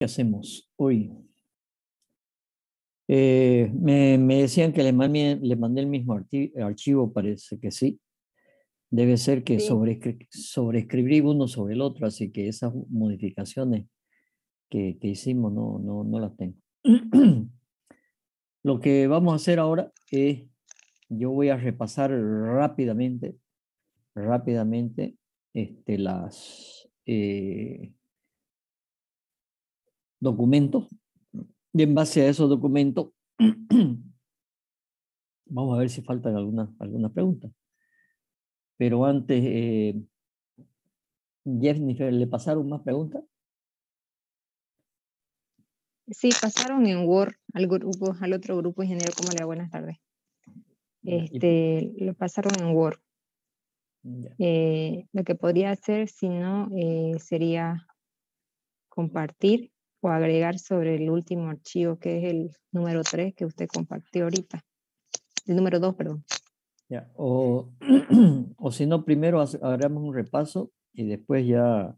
¿Qué hacemos hoy? Me decían que le mandé el mismo archivo, parece que sí. Debe ser que Sí. sobreescribí uno sobre el otro, así que esas modificaciones que hicimos no las tengo. Lo que vamos a hacer ahora es, yo voy a repasar rápidamente las documentos. Y en base a esos documentos, vamos a ver si faltan alguna pregunta. Pero antes, Jennifer, ¿le pasaron más preguntas? Sí, pasaron en Word al otro grupo, ingeniero. ¿Cómo le va? Buenas tardes. Lo pasaron en Word. Lo que podría hacer, si no, sería compartir o agregar sobre el último archivo, que es el número 3 que usted compartió ahorita. El número 2, perdón. Ya, o si no, primero hagamos un repaso y después ya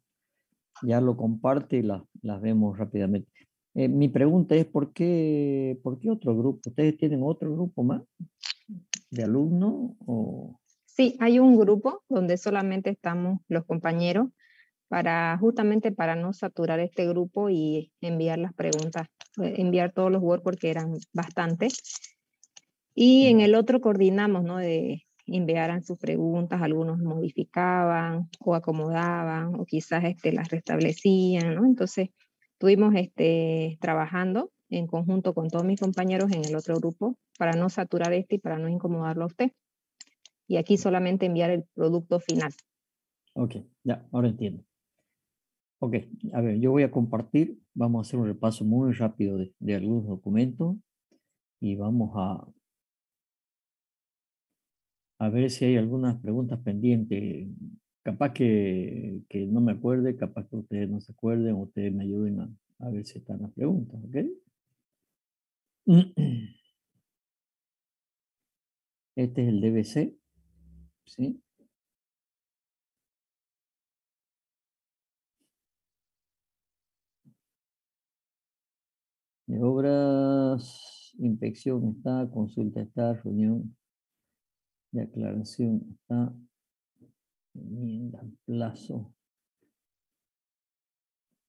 lo comparte y las vemos rápidamente. Mi pregunta es, ¿por qué otro grupo? ¿Ustedes tienen otro grupo más de alumnos? Sí, hay un grupo donde solamente estamos los compañeros justamente para no saturar este grupo y enviar las preguntas, enviar todos los Word porque eran bastantes. Y en el otro coordinamos, ¿no? De enviaran sus preguntas, algunos modificaban o acomodaban o quizás las restablecían, ¿no? Entonces estuvimos trabajando en conjunto con todos mis compañeros en el otro grupo para no saturar y para no incomodarlo a usted. Y aquí solamente enviar el producto final. Ok, ya, ahora entiendo. Ok, a ver, yo voy a compartir, vamos a hacer un repaso muy rápido de algunos documentos y vamos a ver si hay algunas preguntas pendientes. Capaz que no me acuerde, capaz que ustedes no se acuerden, ustedes me ayuden a ver si están las preguntas, ¿ok? Este es el DBC, ¿sí? De obras, inspección está, consulta está, reunión de aclaración está, enmienda, plazo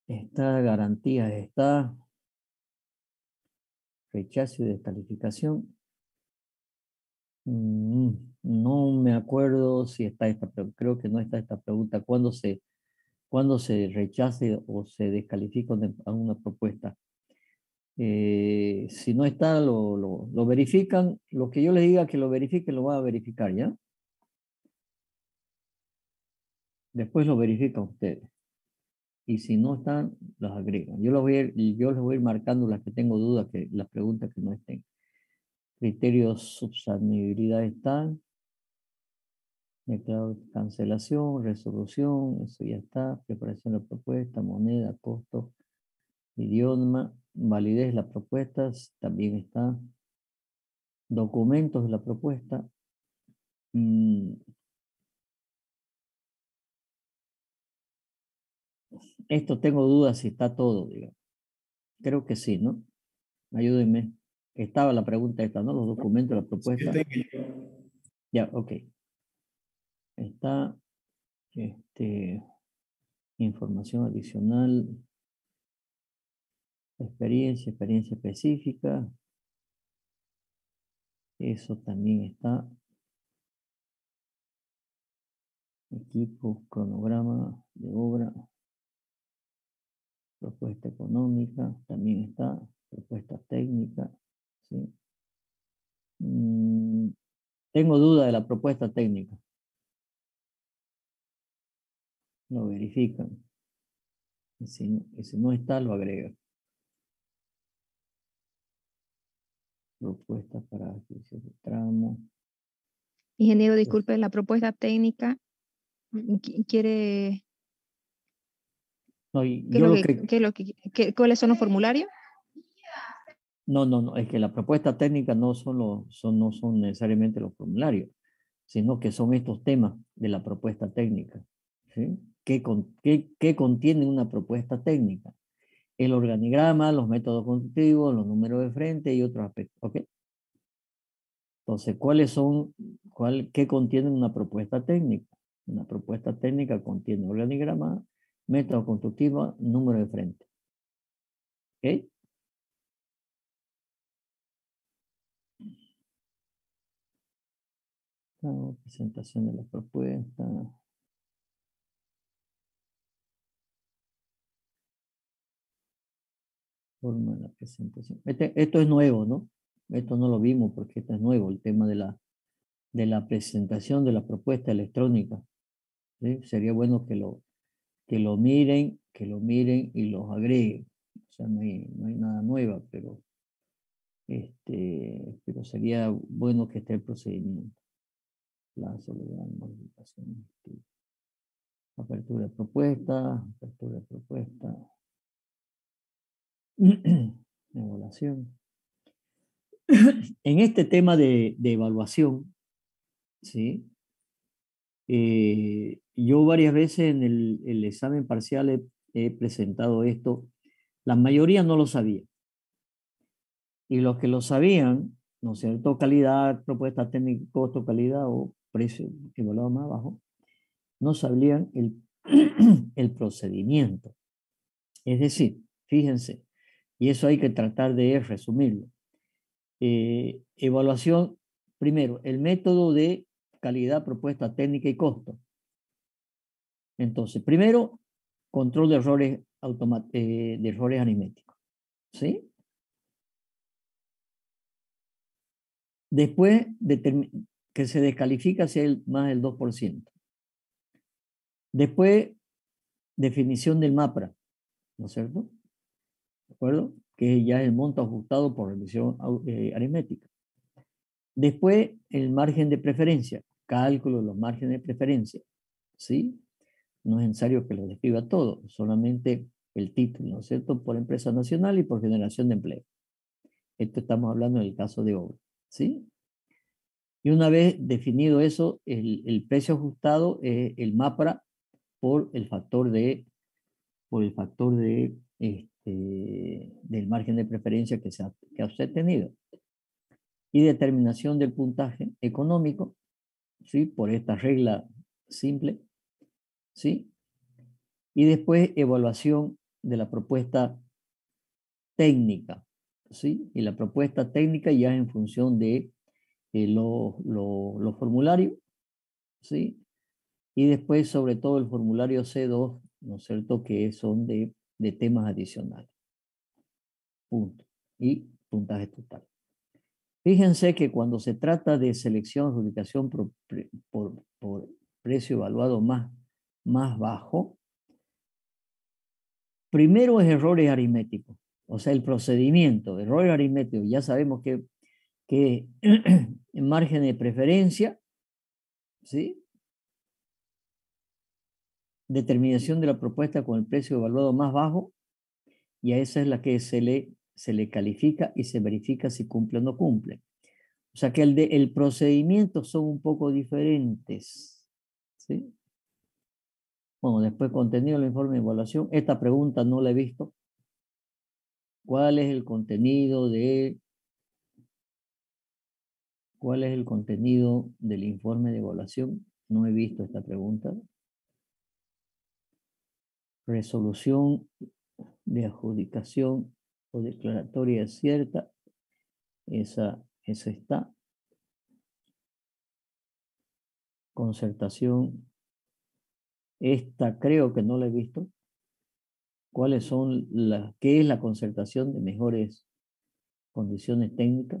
está, garantías está, rechazo y descalificación. No me acuerdo si está esta pregunta, creo que no está esta pregunta. ¿Cuándo se rechace o se descalifica una propuesta? Si no está, lo verifican. Lo que yo les diga que lo verifiquen, lo va a verificar, ¿ya? Después lo verifican ustedes. Y si no están, los agregan. Yo les voy a ir marcando las que tengo dudas, las preguntas que no estén. Criterios, subsanabilidad están. Declaro cancelación, resolución, eso ya está. Preparación de la propuesta, moneda, costo, idioma, validez de las propuestas, también está. Documentos de la propuesta. Esto tengo dudas si está todo, digamos. Creo que sí, ¿no? Ayúdenme. Estaba la pregunta esta, ¿no? Los documentos de la propuesta. Ya, ok. Está información adicional, experiencia específica. Eso también está. Equipo, cronograma de obra, propuesta económica, también está. Propuesta técnica, ¿sí? Tengo duda de la propuesta técnica. Lo verifican. Y si no está, lo agrega. Propuesta para ejercicio de tramo. Ingeniero, disculpe, la propuesta técnica quiere... No, yo lo que... ¿Cuáles son los formularios? No, es que la propuesta técnica no son necesariamente los formularios, sino que son estos temas de la propuesta técnica, ¿sí? ¿Qué contiene una propuesta técnica? el organigrama, los métodos constructivos, los números de frente y otros aspectos. ¿Ok? Entonces, ¿qué contiene una propuesta técnica? Una propuesta técnica contiene organigrama, método constructivo, número de frente. ¿Ok? Presentación de la propuesta. Forma de la presentación. Esto es nuevo, ¿no? Esto no lo vimos porque esto es nuevo, el tema de la presentación de la propuesta electrónica. ¿Sí? Sería bueno que lo miren y los agreguen. O sea, no hay nada nuevo, pero sería bueno que esté el procedimiento. La soledad, modificación, apertura de propuesta, evaluación. En este tema de evaluación, ¿sí? Yo varias veces en el examen parcial he presentado esto. La mayoría no lo sabía. Y los que lo sabían, ¿no es cierto? Calidad, propuesta técnica, costo, calidad o precio evaluado más bajo, no sabían el procedimiento. Es decir, fíjense, y eso hay que tratar de resumirlo. Evaluación, primero, el método de calidad, propuesta técnica y costo. Entonces, primero, control de errores aritméticos. ¿Sí? Después, que se descalifica si hay más del 2%. Después, definición del MAPRA, ¿no es cierto? ¿De acuerdo? Que ya es el monto ajustado por revisión aritmética. Después, el margen de preferencia, cálculo de los márgenes de preferencia, ¿sí? No es necesario que lo describa todo, solamente el título, ¿no es cierto? Por empresa nacional y por generación de empleo. Esto estamos hablando en el caso de obra, ¿sí? Y una vez definido eso, el precio ajustado es el MAPRA por el factor del margen de preferencia que ha usted tenido. Y determinación del puntaje económico, ¿sí? Por esta regla simple, ¿sí? Y después evaluación de la propuesta técnica, ¿sí? Y la propuesta técnica ya en función de los formularios, ¿sí? Y después sobre todo el formulario C2, ¿no es cierto? Que son de temas adicionales. Punto. Y puntaje total. Fíjense que cuando se trata de selección, adjudicación por precio evaluado más bajo, primero es errores aritméticos, o sea, el procedimiento, errores aritméticos, ya sabemos que en margen de preferencia, ¿sí? Determinación de la propuesta con el precio evaluado más bajo, y a esa es la que se le califica y se verifica si cumple o no cumple. O sea que el procedimiento son un poco diferentes, ¿sí? Bueno, después contenido del informe de evaluación. Esta pregunta no la he visto. ¿Cuál es el contenido del informe de evaluación? No he visto esta pregunta. Resolución de adjudicación o declaratoria cierta. Esa está. Concertación. Esta creo que no la he visto. ¿Qué es la concertación de mejores condiciones técnicas?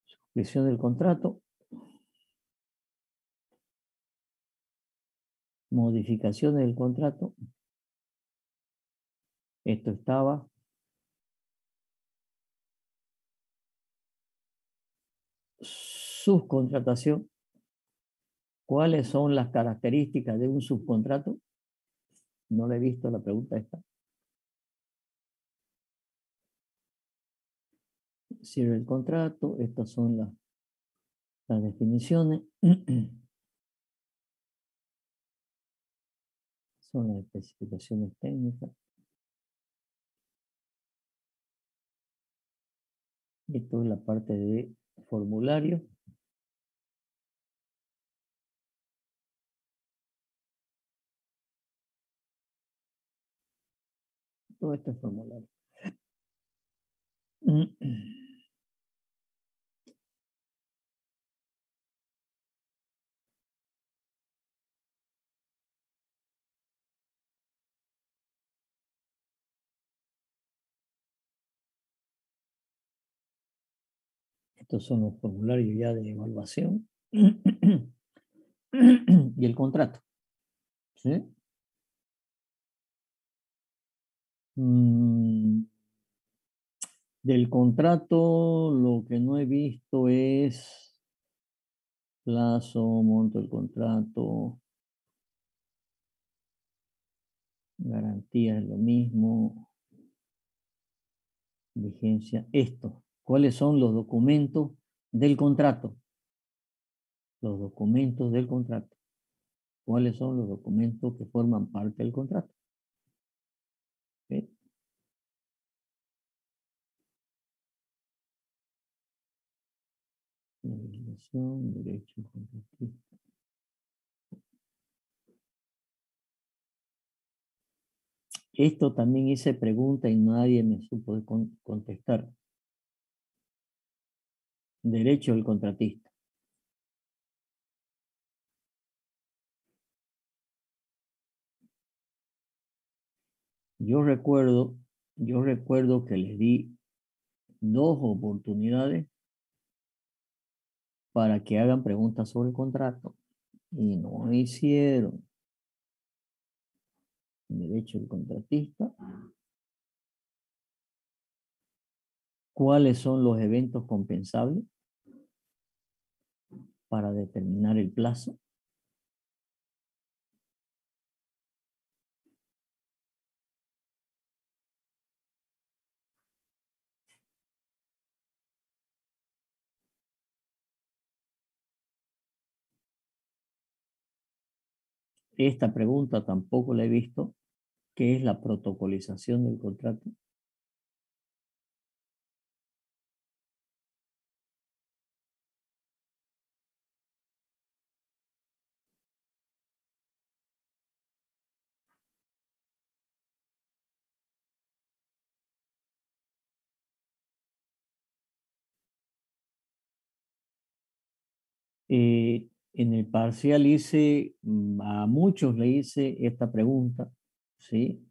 Suscripción del contrato. Modificaciones del contrato. Esto estaba. Subcontratación. ¿Cuáles son las características de un subcontrato? No le he visto la pregunta esta. Cierre el contrato. Estas son las definiciones. son las especificaciones técnicas. Esto es la parte de formulario. Todo esto es formulario. Estos son los formularios ya de evaluación. Y el contrato. ¿Sí? Del contrato, lo que no he visto es plazo, monto del contrato, garantía es lo mismo, vigencia. Esto, ¿cuáles son los documentos del contrato? Los documentos del contrato. ¿Cuáles son los documentos que forman parte del contrato? ¿Sí? Legislación, derecho contratista. Esto también hice pregunta y nadie me supo contestar. Derecho del contratista. Yo recuerdo que les di 2 oportunidades para que hagan preguntas sobre el contrato y no hicieron. Derecho del contratista. ¿Cuáles son los eventos compensables para determinar el plazo? Esta pregunta tampoco la he visto. ¿Qué es la protocolización del contrato? En el parcial hice, a muchos le hice esta pregunta, ¿sí?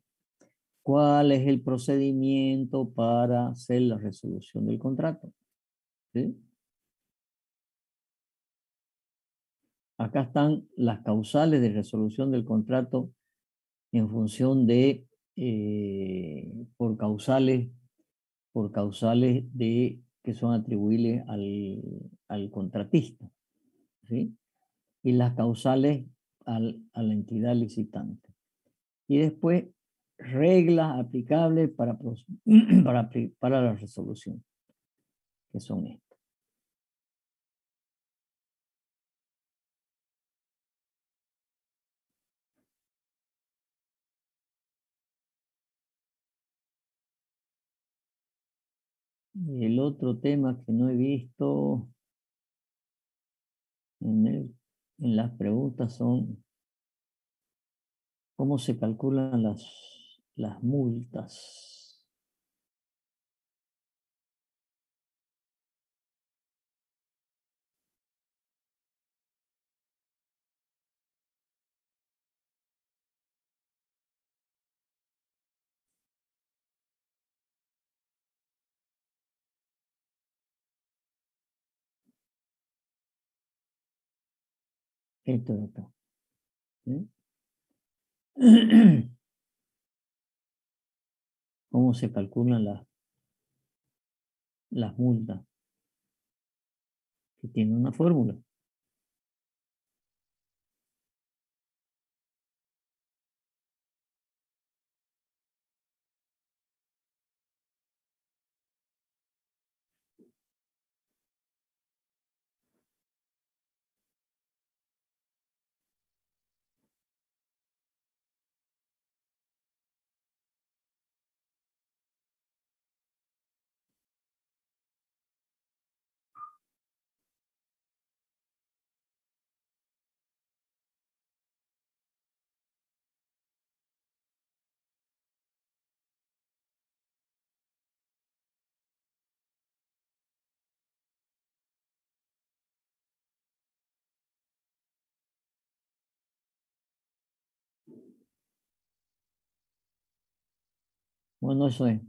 ¿Cuál es el procedimiento para hacer la resolución del contrato? ¿Sí? Acá están las causales de resolución del contrato en función de, por causales de, que son atribuibles al contratista, ¿sí? Y las causales a la entidad licitante. Y después, reglas aplicables para la resolución, que son estas. Y el otro tema que no he visto en las preguntas son cómo se calculan las multas. Esto de acá. ¿Sí? ¿Cómo se calculan las multas? Que tiene una fórmula. Bueno, eso es.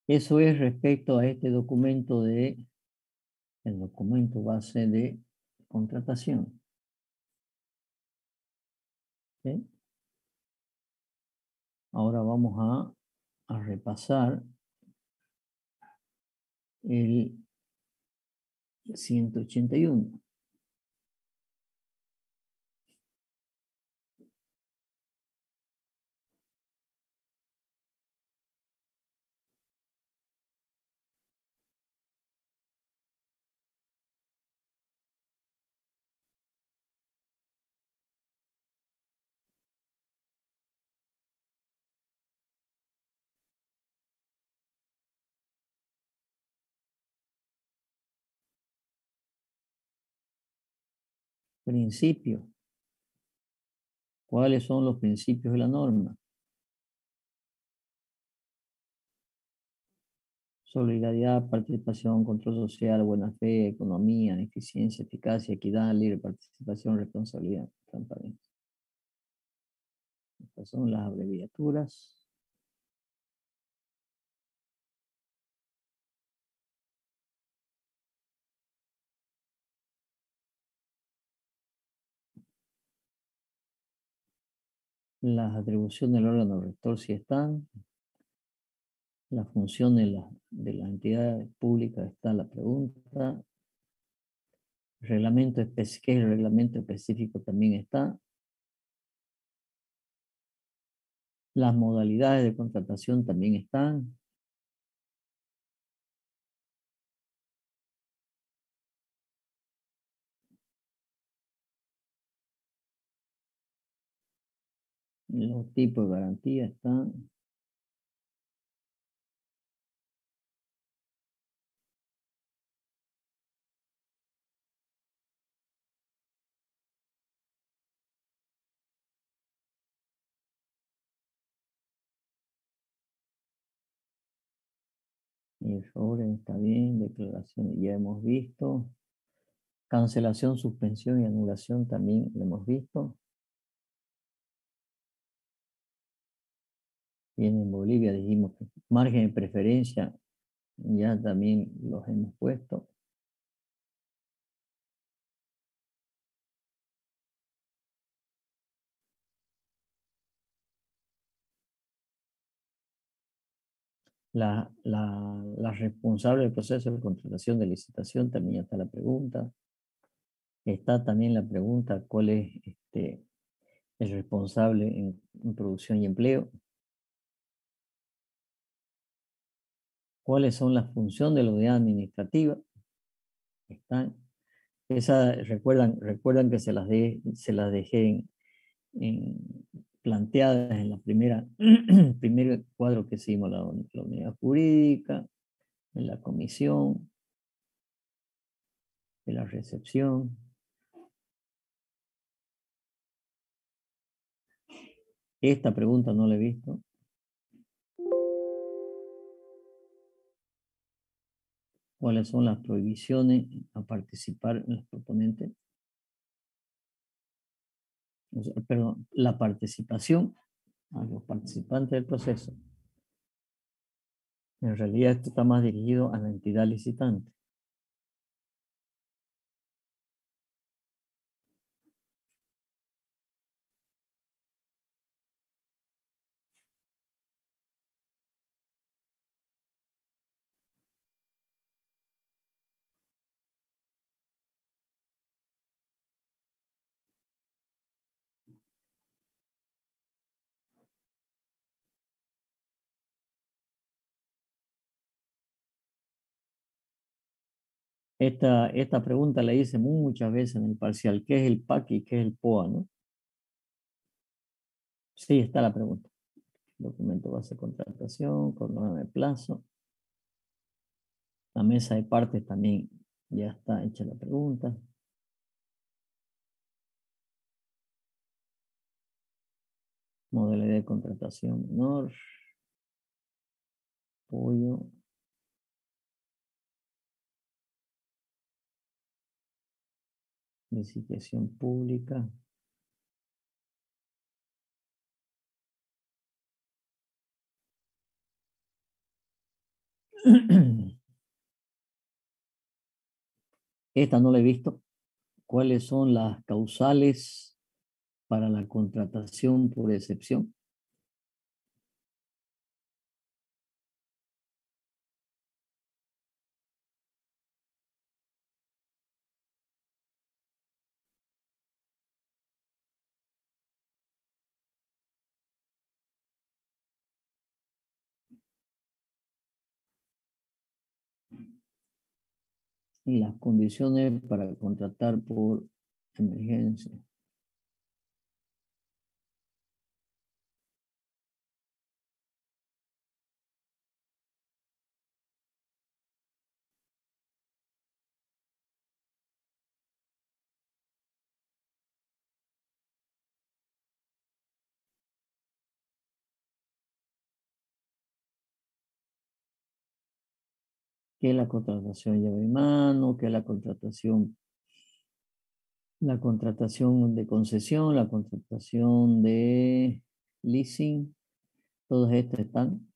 Eso es respecto a este documento el documento base de contratación. ¿Sí? Ahora vamos a repasar el 181. Principio. ¿Cuáles son los principios de la norma? Solidaridad, participación, control social, buena fe, economía, eficiencia, eficacia, equidad, libre participación, responsabilidad, transparencia. Estas son las abreviaturas. Las atribuciones del órgano rector sí están. La función de la entidad pública está la pregunta. Reglamento ¿qué es el reglamento específico? También está. Las modalidades de contratación también están. Los tipos de garantía están. Errores está bien. Declaraciones ya hemos visto. Cancelación, suspensión y anulación también lo hemos visto. Y en Bolivia dijimos que margen de preferencia ya también los hemos puesto. La responsable del proceso de contratación de licitación también ya está la pregunta. Está también la pregunta cuál es el responsable en producción y empleo. ¿Cuáles son las funciones de la unidad administrativa? Están. Recuerdan que se las dejé planteadas en la primer cuadro que hicimos, la unidad jurídica, en la comisión, en la recepción. Esta pregunta no la he visto. ¿Cuáles son las prohibiciones a participar en los proponentes? O sea, perdón, la participación a los participantes del proceso. En realidad esto está más dirigido a la entidad licitante. Esta pregunta la hice muchas veces en el parcial. ¿Qué es el PAC y qué es el POA? ¿No? Sí, está la pregunta. Documento base de contratación, cronograma de plazo. La mesa de partes también ya está hecha la pregunta. Modalidad de contratación menor. Apoyo. Licitación pública. Esta no la he visto. ¿Cuáles son las causales para la contratación por excepción? Y las condiciones para contratar por emergencia. ¿Qué es la contratación llave en mano? ¿Qué es la contratación de concesión, la contratación de leasing? Todas estas están.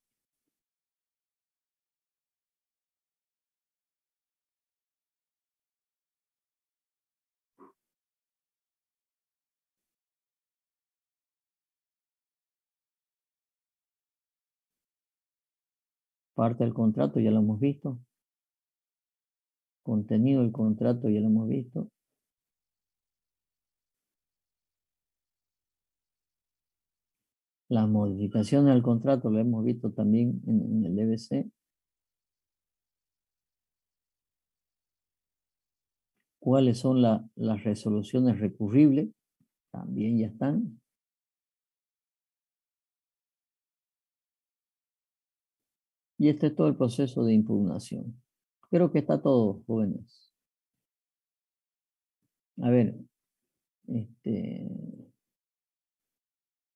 Parte del contrato ya lo hemos visto. Contenido del contrato ya lo hemos visto. Las modificaciones al contrato lo hemos visto también en el DBC. ¿Cuáles son las resoluciones recurribles? También ya están. Y este es todo el proceso de impugnación. Creo que está todo, jóvenes. A ver,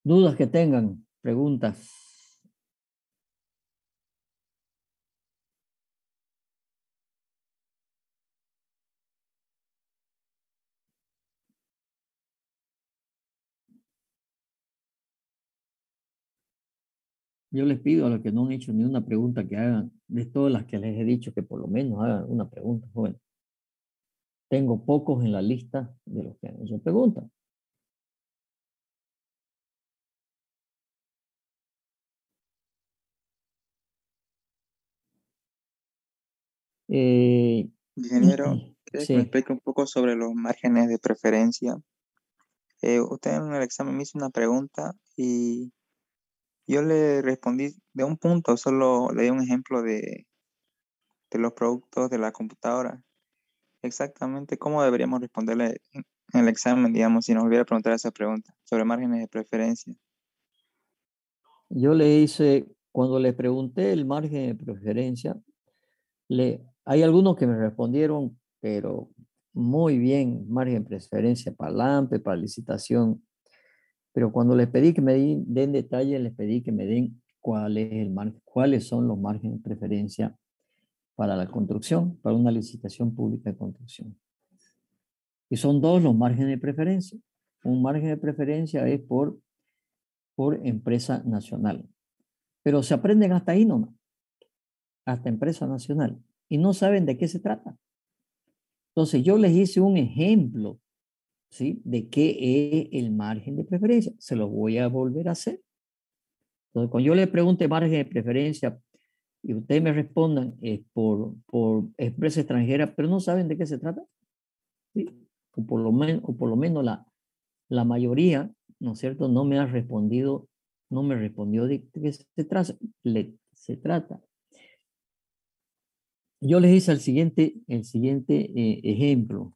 dudas que tengan, preguntas. Yo les pido a los que no han hecho ni una pregunta que hagan, de todas las que les he dicho, que por lo menos hagan una pregunta, jóvenes. Tengo pocos en la lista de los que han hecho preguntas. Eh, Ingeniero, ¿quiere que me sí, explique un poco sobre los márgenes de preferencia? Usted en el examen me hizo una pregunta y yo le respondí de un punto, solo le di un ejemplo de los productos de la computadora. Exactamente cómo deberíamos responderle en el examen, digamos, si nos volviera a preguntar esa pregunta sobre márgenes de preferencia. yo le hice, cuando le pregunté el margen de preferencia, hay algunos que me respondieron, pero muy bien, margen de preferencia para LAMPE, para licitación. Pero cuando les pedí que me den detalles, les pedí que me den cuáles son los márgenes de preferencia para la construcción, para una licitación pública de construcción. Y son dos los márgenes de preferencia. Un margen de preferencia es por empresa nacional. Pero se aprenden hasta ahí nomás, hasta empresa nacional. Y no saben de qué se trata. Entonces yo les hice un ejemplo, ¿sí? De qué es el margen de preferencia. Se lo voy a volver a hacer. Entonces, cuando yo le pregunte margen de preferencia y ustedes me respondan por empresa extranjera, pero no saben de qué se trata, ¿sí? O por lo menos la mayoría, ¿no es cierto? No me ha respondido, no me respondió de qué se trata. Yo les hice el siguiente ejemplo.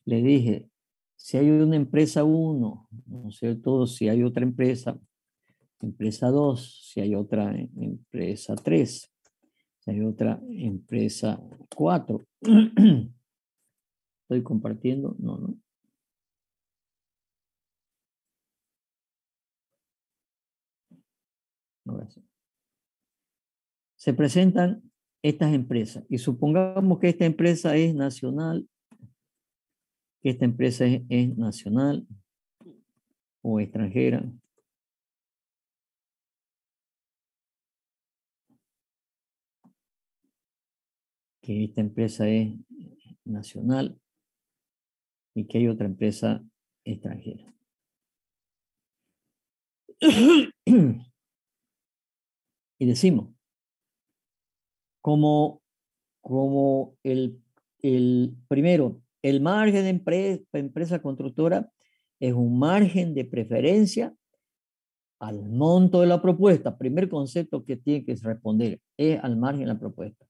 Le dije, si hay una empresa 1, ¿no es cierto? Si hay otra empresa 2, si hay otra empresa 3, si hay otra empresa 4. ¿Estoy compartiendo? No, no. Ahora sí. Se presentan estas empresas y supongamos que esta empresa es nacional, que esta empresa es nacional o extranjera. que esta empresa es nacional y que hay otra empresa extranjera. Y decimos, como el primero, el margen de empresa constructora es un margen de preferencia al monto de la propuesta. Primer concepto que tiene que responder es al margen de la propuesta.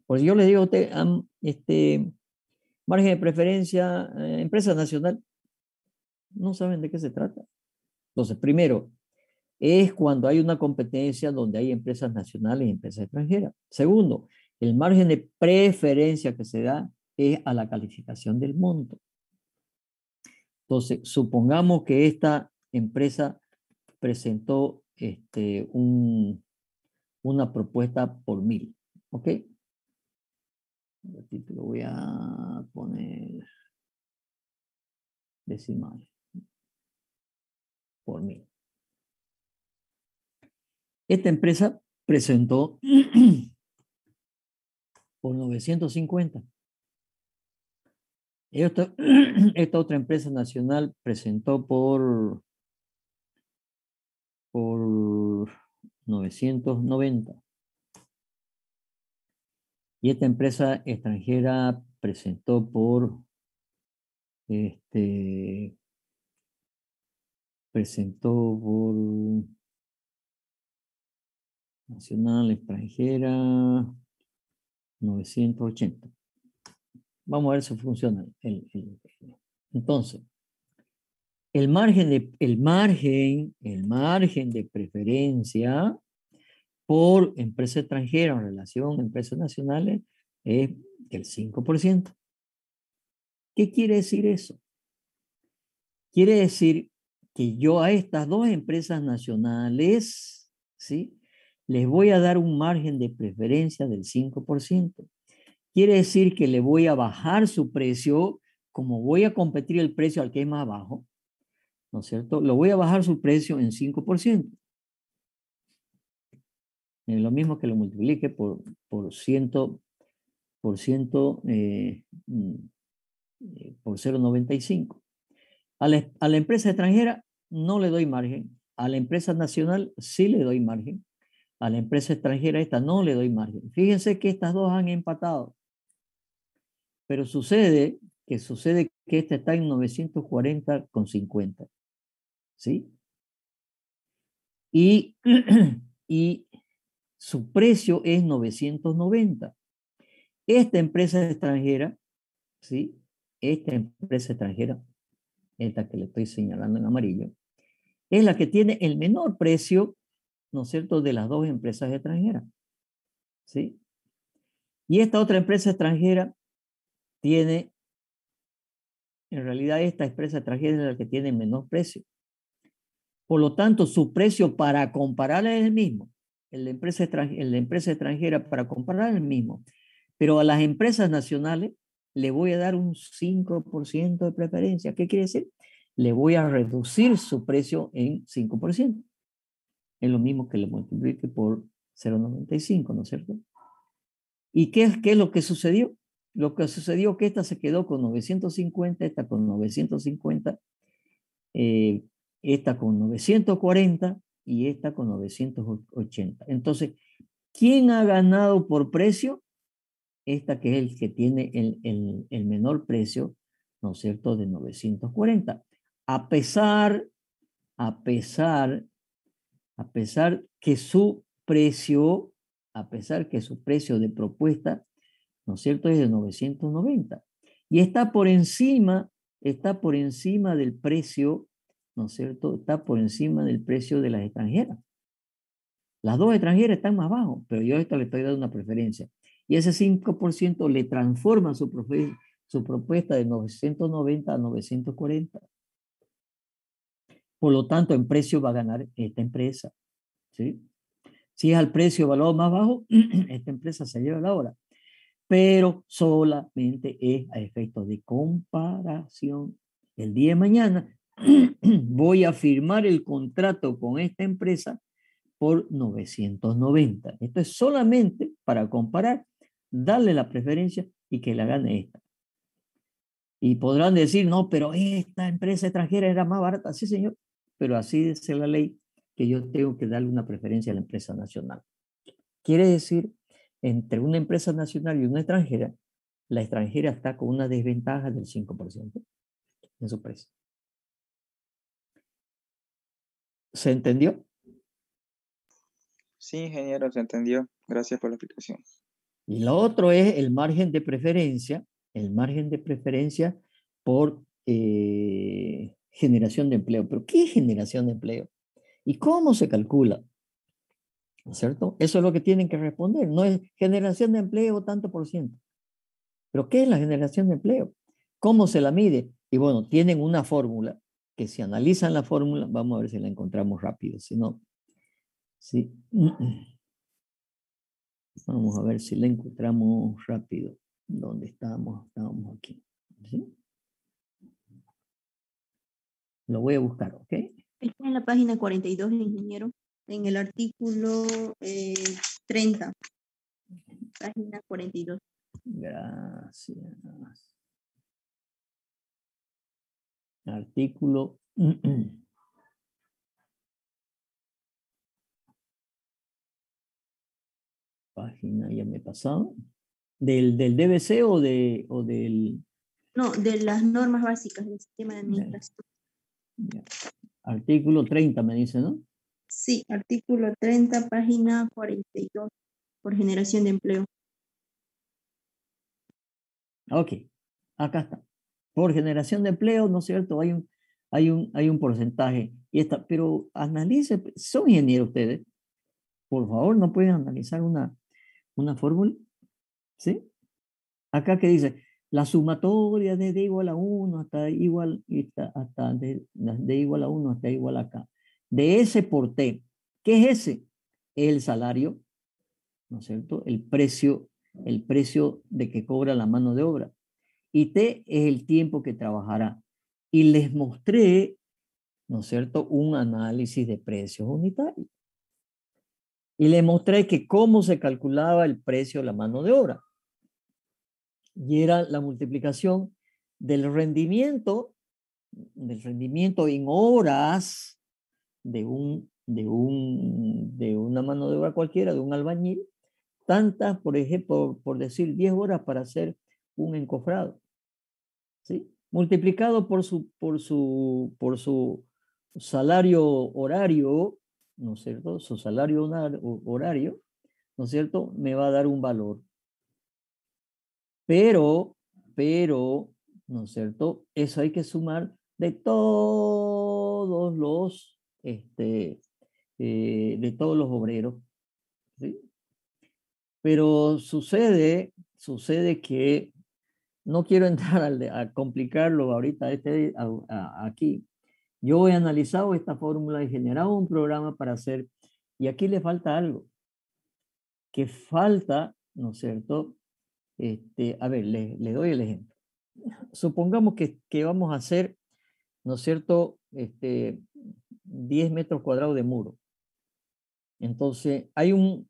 Pues yo le digo a usted, margen de preferencia, empresa nacional, no saben de qué se trata. Entonces, primero, es cuando hay una competencia donde hay empresas nacionales y empresas extranjeras. Segundo, el margen de preferencia que se da es a la calificación del monto. Entonces, supongamos que esta empresa presentó una propuesta por 1000, ¿ok? Aquí te lo voy a poner decimal por 1000. Esta empresa presentó por 950. Esta otra empresa nacional presentó por 990. Y esta empresa extranjera presentó por nacional, extranjera, 980. Vamos a ver si funciona. Entonces, el margen de preferencia por empresa extranjera en relación a empresas nacionales es el 5%. ¿Qué quiere decir eso? Quiere decir que yo a estas dos empresas nacionales, ¿sí?, les voy a dar un margen de preferencia del 5%. Quiere decir que le voy a bajar su precio, como voy a competir el precio al que es más bajo, ¿no es cierto? Lo voy a bajar su precio en 5%. Es lo mismo que lo multiplique por 0.95. A la empresa extranjera no le doy margen. A la empresa nacional sí le doy margen. A la empresa extranjera esta no le doy margen. Fíjense que estas dos han empatado. Pero sucede que esta está en 940,50. ¿Sí? Y su precio es 990. Esta empresa extranjera, ¿sí?, esta empresa extranjera, esta que le estoy señalando en amarillo, es la que tiene el menor precio, ¿no es cierto?, de las dos empresas extranjeras. ¿Sí? Y esta otra empresa extranjera tiene, en realidad esta empresa extranjera es la que tiene el menor precio. Por lo tanto, su precio para comparar es el mismo. El de empresa extranjera para comparar es el mismo. Pero a las empresas nacionales le voy a dar un 5% de preferencia. ¿Qué quiere decir? Le voy a reducir su precio en 5%. Es lo mismo que le multiplique por 0.95, ¿no es cierto? ¿Y qué es lo que sucedió? Lo que sucedió es que esta se quedó con 950, esta con 950, esta con 940 y esta con 980. Entonces, ¿quién ha ganado por precio? Esta que es el que tiene el menor precio, ¿no es cierto?, de 940. A pesar que su precio, de propuesta, ¿no es cierto?, es de 990. Y está por encima del precio, ¿no es cierto?, está por encima del precio de las extranjeras. Las dos extranjeras están más bajo, pero yo a esta le estoy dando una preferencia. Y ese 5% le transforma su propuesta de 990 a 940. Por lo tanto, en precio va a ganar esta empresa. ¿Sí? Si es al precio valor más bajo, esta empresa se lleva la hora. Pero solamente es a efectos de comparación. El día de mañana voy a firmar el contrato con esta empresa por 990. Esto es solamente para comparar darle la preferencia y que la gane esta. Y podrán decir, no, pero esta empresa extranjera era más barata. Sí, señor, pero así dice la ley que yo tengo que darle una preferencia a la empresa nacional. Quiere decir, entre una empresa nacional y una extranjera, la extranjera está con una desventaja del 5% en su precio. ¿Se entendió? Sí, ingeniero, se entendió. Gracias por la explicación. Y lo otro es el margen de preferencia por generación de empleo. ¿Pero qué es generación de empleo? ¿Y cómo se calcula? ¿No es cierto? Eso es lo que tienen que responder. No es generación de empleo tanto por ciento. ¿Pero qué es la generación de empleo? ¿Cómo se la mide? Y bueno, tienen una fórmula que si analizan la fórmula, vamos a ver si la encontramos rápido. Si no, sí. Vamos a ver si la encontramos rápido. ¿Dónde estábamos? Estábamos aquí. ¿Sí? Lo voy a buscar, ¿ok? Está en la página 42, ingeniero, en el artículo 30, página 42. Gracias. Artículo. Página, ya me he pasado. ¿Del DBC o del...? No, de las normas básicas del sistema de administración. Ya. Artículo 30 me dice, ¿no? Sí, artículo 30, página 42, por generación de empleo. Ok, acá está. Por generación de empleo, ¿no es cierto? Hay un porcentaje. Pero analice, son ingenieros ustedes. Por favor, ¿no pueden analizar una fórmula? ¿Sí? Acá que dice, la sumatoria de D igual a 1 hasta igual, hasta de igual a 1 hasta igual a acá. De S por T. ¿Qué es S? El salario, ¿no es cierto? El precio de que cobra la mano de obra. Y T es el tiempo que trabajará. Y les mostré, ¿no es cierto?, un análisis de precios unitarios. Y les mostré que cómo se calculaba el precio de la mano de obra. Y era la multiplicación del rendimiento en horas de una mano de obra cualquiera, de un albañil, tantas, por ejemplo, por decir 10 horas para hacer un encofrado, ¿sí? Multiplicado por su salario horario, ¿no es cierto? Su salario horario, ¿no es cierto? Me va a dar un valor. Pero, ¿no es cierto? Eso hay que sumar de todos los, de todos los obreros, ¿sí? Pero sucede que no quiero entrar a complicarlo ahorita aquí. Yo he analizado esta fórmula y generado un programa para hacer, y aquí le falta algo, que falta, ¿no es cierto? A ver, le doy el ejemplo. Supongamos que vamos a hacer, ¿no es cierto?, 10 metros cuadrados de muro. Entonces, hay un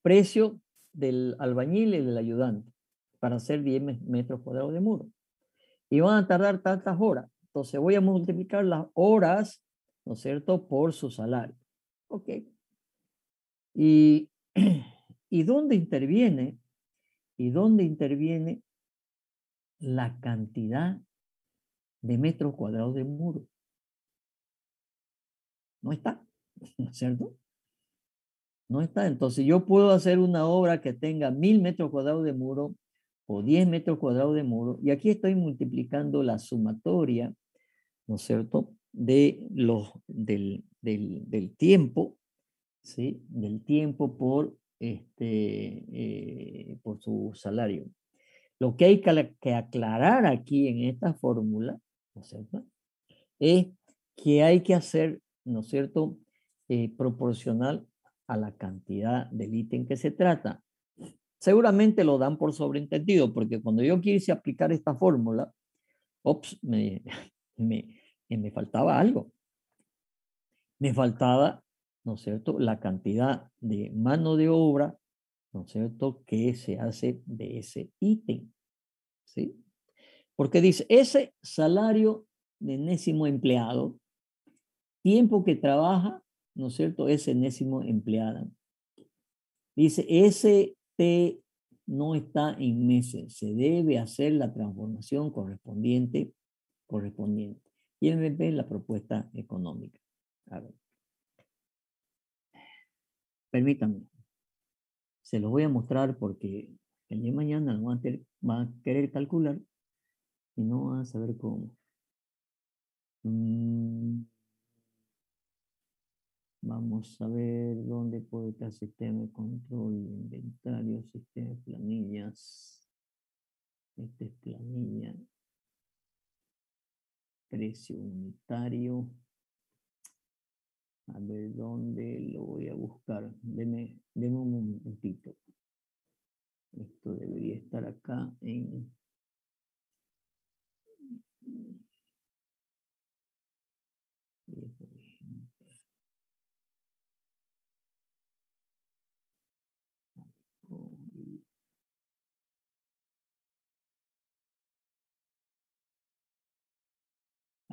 precio del albañil y del ayudante para hacer 10 metros cuadrados de muro. Y van a tardar tantas horas. Entonces, voy a multiplicar las horas, ¿no es cierto?, por su salario. Ok. ¿Y dónde interviene? ¿Y dónde interviene la cantidad de metros cuadrados de muro? No está, ¿no es cierto? No está. Entonces yo puedo hacer una obra que tenga 1000 metros cuadrados de muro o 10 metros cuadrados de muro, y aquí estoy multiplicando la sumatoria, ¿no es cierto?, del tiempo, ¿sí? Del tiempo por su salario. Lo que hay que aclarar aquí en esta fórmula, ¿no es cierto?, es que hay que hacer, ¿no es cierto?, proporcional a la cantidad del ítem que se trata. Seguramente lo dan por sobreentendido, porque cuando yo quise aplicar esta fórmula, me faltaba algo. Me faltaba, ¿no es cierto?, la cantidad de mano de obra ¿no es cierto?, que se hace de ese ítem, ¿sí? Porque dice, ese salario de enésimo empleado, tiempo que trabaja, ¿no es cierto?, ese enésimo empleado. Dice, ese T no está en meses, se debe hacer la transformación correspondiente. Y el MP es la propuesta económica. A ver. Permítanme. Se los voy a mostrar porque el día de mañana lo van a querer calcular y no van a saber cómo. Vamos a ver dónde puede estar sistema de control, inventario, sistema de planillas. Este es planilla. Precio unitario. A ver dónde lo voy a buscar. Deme un momentito. Esto debería estar acá en...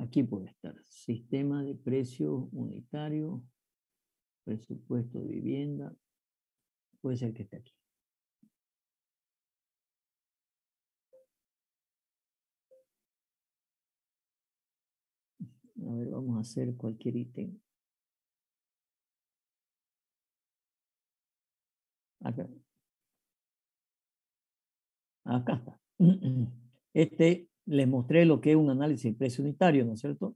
Aquí puede estar. Sistema de precio unitario. Presupuesto de vivienda. Puede ser que esté aquí. A ver, vamos a hacer cualquier ítem. Acá. Acá está. Les mostré lo que es un análisis de precio unitario, ¿no es cierto?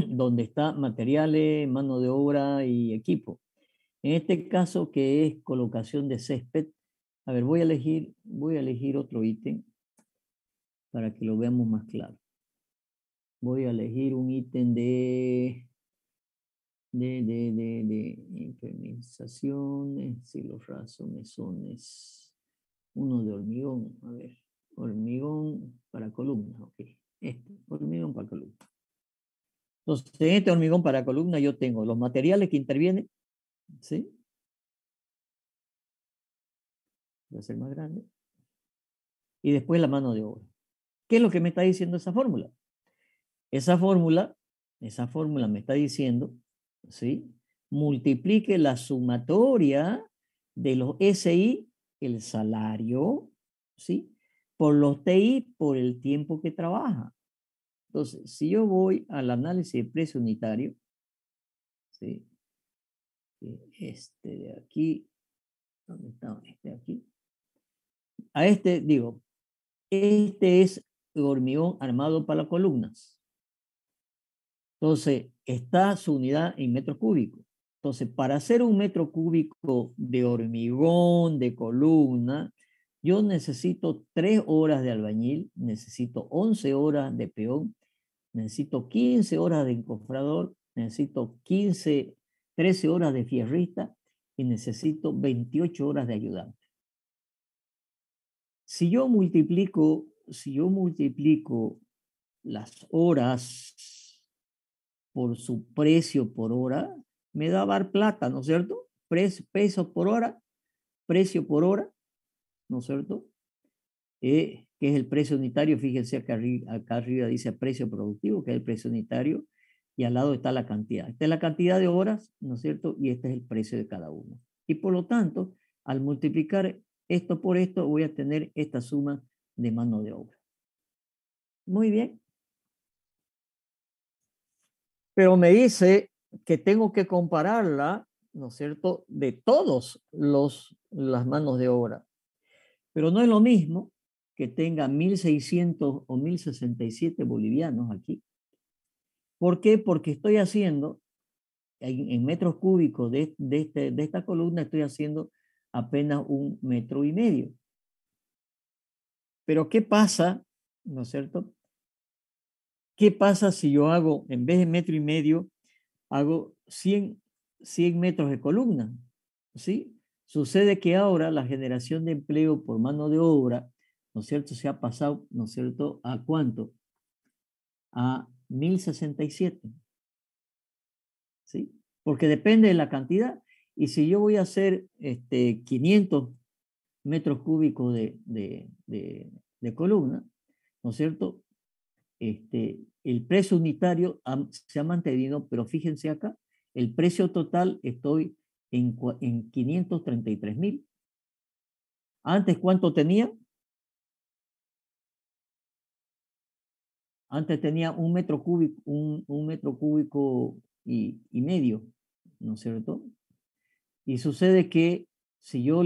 Donde está materiales, mano de obra y equipo. En este caso, que es colocación de césped, a ver, voy a elegir otro ítem para que lo veamos más claro. Voy a elegir un ítem de impermeabilizaciones, silos rasos, mesones, uno de hormigón, a ver, hormigón para columna, ok, hormigón para columna. Entonces, en este hormigón para columna yo tengo los materiales que intervienen, ¿sí? Voy a hacer más grande. Y después la mano de obra. ¿Qué es lo que me está diciendo esa fórmula? Esa fórmula me está diciendo, ¿sí? Multiplique la sumatoria de los SI, el salario, ¿sí? Por los TI, por el tiempo que trabaja. Entonces, si yo voy al análisis de precio unitario, ¿sí? Este de aquí, ¿dónde está? Este de aquí. A este digo, este es hormigón armado para columnas. Entonces, está su unidad en metros cúbicos. Entonces, para hacer un metro cúbico de hormigón, de columna, yo necesito 3 horas de albañil, necesito 11 horas de peón, necesito 15 horas de encofrador, necesito 13 horas de fierrista y necesito 28 horas de ayudante. Si yo multiplico las horas por su precio por hora, me da a dar plata, ¿no es cierto? Pesos por hora, precio por hora, ¿no es cierto? Que es el precio unitario, fíjense acá arriba dice precio productivo, que es el precio unitario, y al lado está la cantidad. Esta es la cantidad de horas, ¿no es cierto? Y este es el precio de cada uno. Y por lo tanto, al multiplicar esto por esto, voy a tener esta suma de mano de obra. Muy bien. Pero me dice que tengo que compararla, ¿no es cierto?, de todas las manos de obra. Pero no es lo mismo que tenga 1.600 o 1.067 bolivianos aquí. ¿Por qué? Porque estoy haciendo, en metros cúbicos de esta columna, estoy haciendo apenas 1,5 metros. Pero ¿qué pasa, no es cierto? ¿Qué pasa si yo hago, en vez de 1,5 metros, hago 100 metros de columna? ¿Sí? Sucede que ahora la generación de empleo por mano de obra, ¿no es cierto?, se ha pasado, ¿no es cierto?, ¿a cuánto? A 1.067. ¿Sí? Porque depende de la cantidad. Y si yo voy a hacer 500 metros cúbicos de columna, ¿no es cierto? El precio unitario se ha mantenido, pero fíjense acá, el precio total estoy en 533.000. ¿Antes cuánto tenía? Antes tenía un metro cúbico y medio, ¿no es cierto? Y sucede que si yo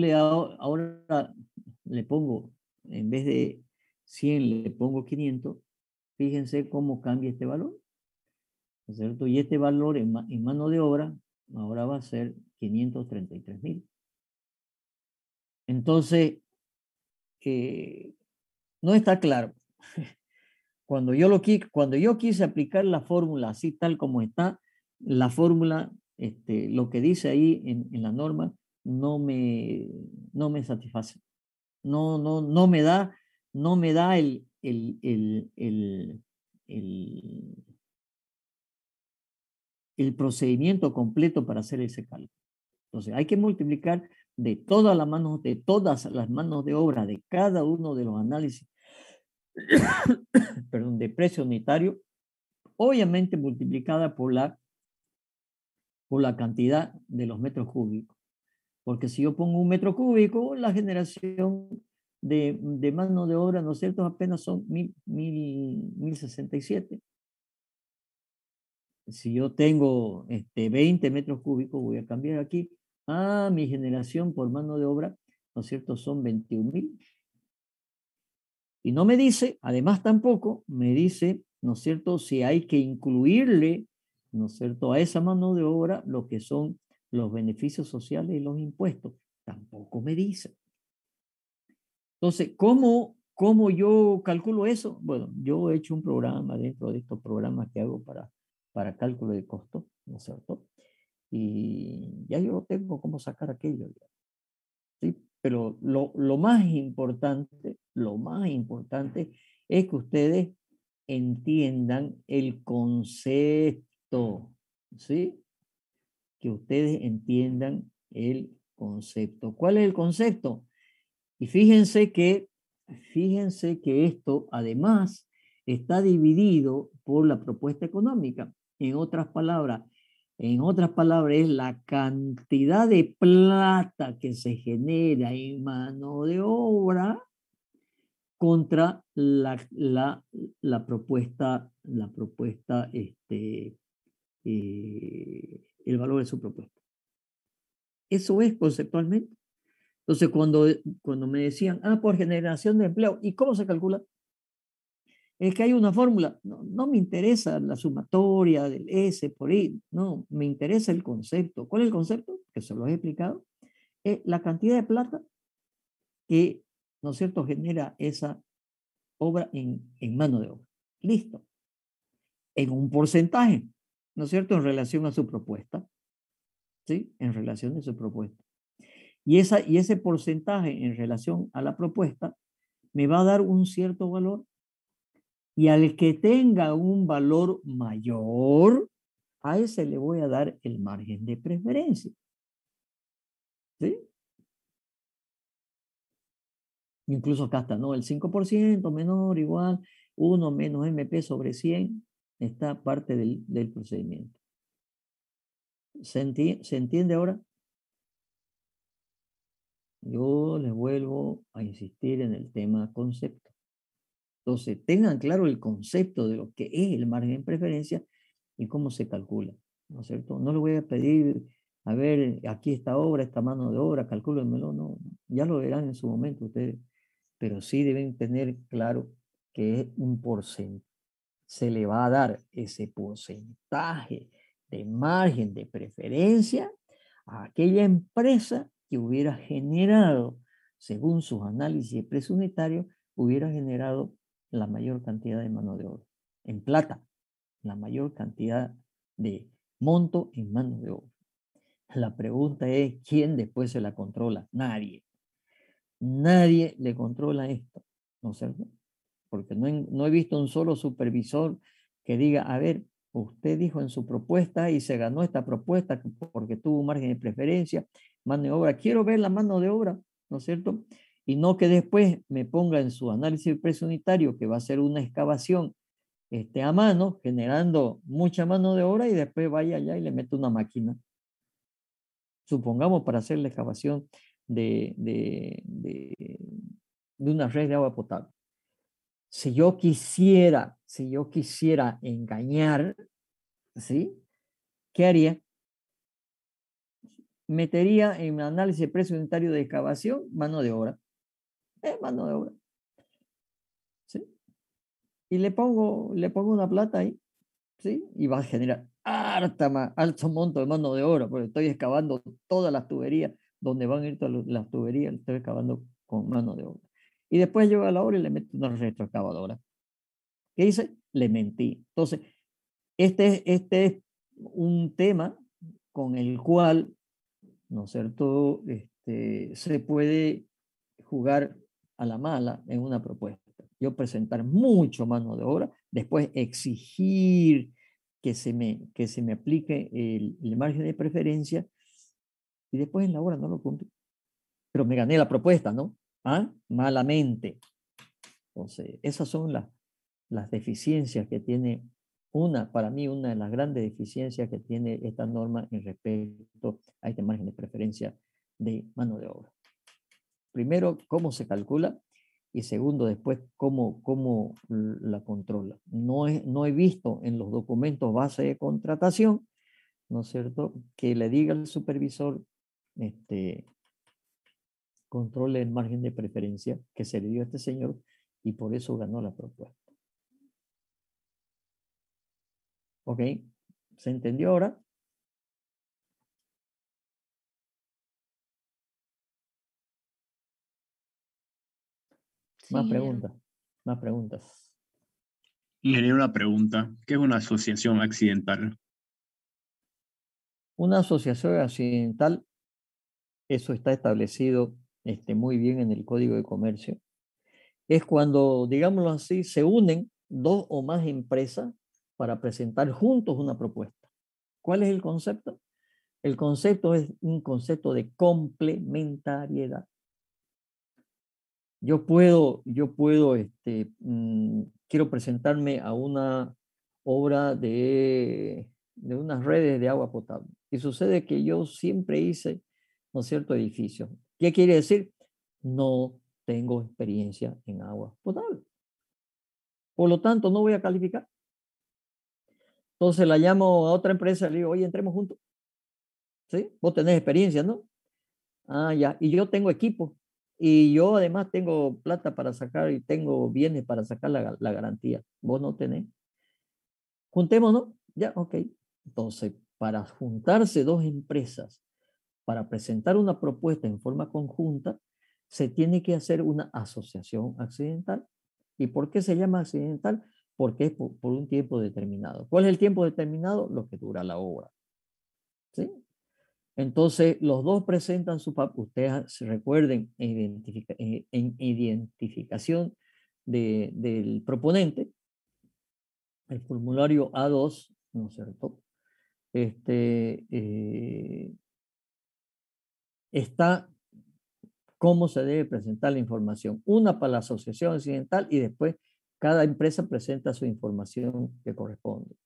ahora le pongo, en vez de 100, le pongo 500, fíjense cómo cambia este valor, ¿no es cierto? Y este valor en mano de obra ahora va a ser 533.000. Entonces, no está claro. Cuando yo quise aplicar la fórmula así tal como está, la fórmula, lo que dice ahí en la norma, no me satisface. No me da el procedimiento completo para hacer ese cálculo. Entonces, hay que multiplicar de todas las manos de obra de cada uno de los análisis perdón, de precio unitario, obviamente multiplicada por la cantidad de los metros cúbicos. Porque si yo pongo un metro cúbico, la generación de mano de obra, ¿no es cierto?, apenas son 1067. Si yo tengo 20 metros cúbicos, voy a cambiar aquí. Mi generación por mano de obra, ¿no es cierto?, son 21.000. Y no me dice, además tampoco me dice, ¿no es cierto?, si hay que incluirle, ¿no es cierto?, a esa mano de obra lo que son los beneficios sociales y los impuestos. Tampoco me dice. Entonces, ¿cómo yo calculo eso? Bueno, yo he hecho un programa dentro de estos programas que hago para cálculo de costos, ¿no es cierto? Y ya yo tengo cómo sacar aquello. ¿Sí? Pero lo más importante es que ustedes entiendan el concepto, ¿sí? Que ustedes entiendan el concepto. ¿Cuál es el concepto? Y fíjense que esto además está dividido por la propuesta económica. En otras palabras, es la cantidad de plata que se genera en mano de obra contra la propuesta, el valor de su propuesta. Eso es conceptualmente. Entonces, cuando me decían, por generación de empleo, ¿y cómo se calcula? Es que hay una fórmula. No me interesa la sumatoria del S por I, no, me interesa el concepto. ¿Cuál es el concepto? Que se lo he explicado. Es la cantidad de plata que, ¿no es cierto?, genera esa obra en mano de obra. Listo. En un porcentaje, ¿no es cierto?, en relación a su propuesta. ¿Sí? En relación a su propuesta. Y ese porcentaje en relación a la propuesta me va a dar un cierto valor. Y al que tenga un valor mayor, a ese le voy a dar el margen de preferencia. ¿Sí? Incluso acá está, ¿no? El 5% menor, igual, 1 menos MP sobre 100, está parte del procedimiento. ¿Se entiende ahora? Yo les vuelvo a insistir en el tema concepto. Entonces, tengan claro el concepto de lo que es el margen de preferencia y cómo se calcula, ¿no es cierto? No le voy a pedir, a ver, aquí esta obra, esta mano de obra, calcúlenmelo, no, ya lo verán en su momento ustedes, pero sí deben tener claro que es un porcentaje. Se le va a dar ese porcentaje de margen de preferencia a aquella empresa que hubiera generado, según sus análisis de precio unitario, hubiera generado la mayor cantidad de mano de obra. En plata, la mayor cantidad de monto en mano de obra. La pregunta es, ¿quién después se la controla? Nadie. Nadie le controla esto, ¿no es cierto? Porque no he visto un solo supervisor que diga, a ver, usted dijo en su propuesta y se ganó esta propuesta porque tuvo un margen de preferencia, mano de obra. Quiero ver la mano de obra, ¿no es cierto? Y no que después me ponga en su análisis de precio unitario que va a ser una excavación a mano, generando mucha mano de obra y después vaya allá y le mete una máquina. Supongamos para hacer la excavación de una red de agua potable. Si yo quisiera engañar, ¿sí? ¿Qué haría? Metería en análisis de precio unitario de excavación mano de obra. Mano de obra. ¿Sí? Y le pongo una plata ahí, ¿sí? Y va a generar alto monto de mano de obra, porque estoy excavando todas las tuberías, donde van a ir todas las tuberías, estoy excavando con mano de obra. Y después llego a la obra y le meto una retroexcavadora. ¿Qué hice? Le mentí. Entonces, este es un tema con el cual, ¿no es cierto?, se puede jugar a la mala en una propuesta. Yo presentar mucho mano de obra, después exigir que se me aplique el margen de preferencia y después en la obra no lo cumple. Pero me gané la propuesta, ¿no? Malamente. Entonces, esas son las deficiencias que tiene para mí, una de las grandes deficiencias que tiene esta norma en respecto a este margen de preferencia de mano de obra. Primero, cómo se calcula y segundo, después, cómo la controla. No he visto en los documentos base de contratación, ¿no es cierto?, que le diga al supervisor, controle el margen de preferencia que se le dio a este señor y por eso ganó la propuesta. ¿Ok? ¿Se entendió ahora? Sí, Más ingeniero. preguntas. Más preguntas. Ingeniero, una pregunta. ¿Qué es una asociación accidental? Una asociación accidental, eso está establecido muy bien en el Código de Comercio. Es cuando, digámoslo así, se unen dos o más empresas para presentar juntos una propuesta. ¿Cuál es el concepto? El concepto es un concepto de complementariedad. Yo puedo, quiero presentarme a una obra de unas redes de agua potable. Y sucede que yo siempre hice, ¿no es cierto?, edificios. ¿Qué quiere decir? No tengo experiencia en agua potable. Por lo tanto, no voy a calificar. Entonces la llamo a otra empresa y le digo, oye, entremos juntos. ¿Sí? Vos tenés experiencia, ¿no? Ya. Y yo tengo equipo. Y yo además tengo plata para sacar y tengo bienes para sacar la garantía. Vos no tenés. Juntémonos. Ya, ok. Entonces, para juntarse dos empresas, para presentar una propuesta en forma conjunta, se tiene que hacer una asociación accidental. ¿Y por qué se llama accidental? Porque es por un tiempo determinado. ¿Cuál es el tiempo determinado? Lo que dura la obra. ¿Sí? Entonces, los dos presentan su papel. Ustedes se recuerden en identificación del proponente, el formulario A2, ¿no es cierto? Está cómo se debe presentar la información. Una para la asociación accidental y después cada empresa presenta su información que corresponde.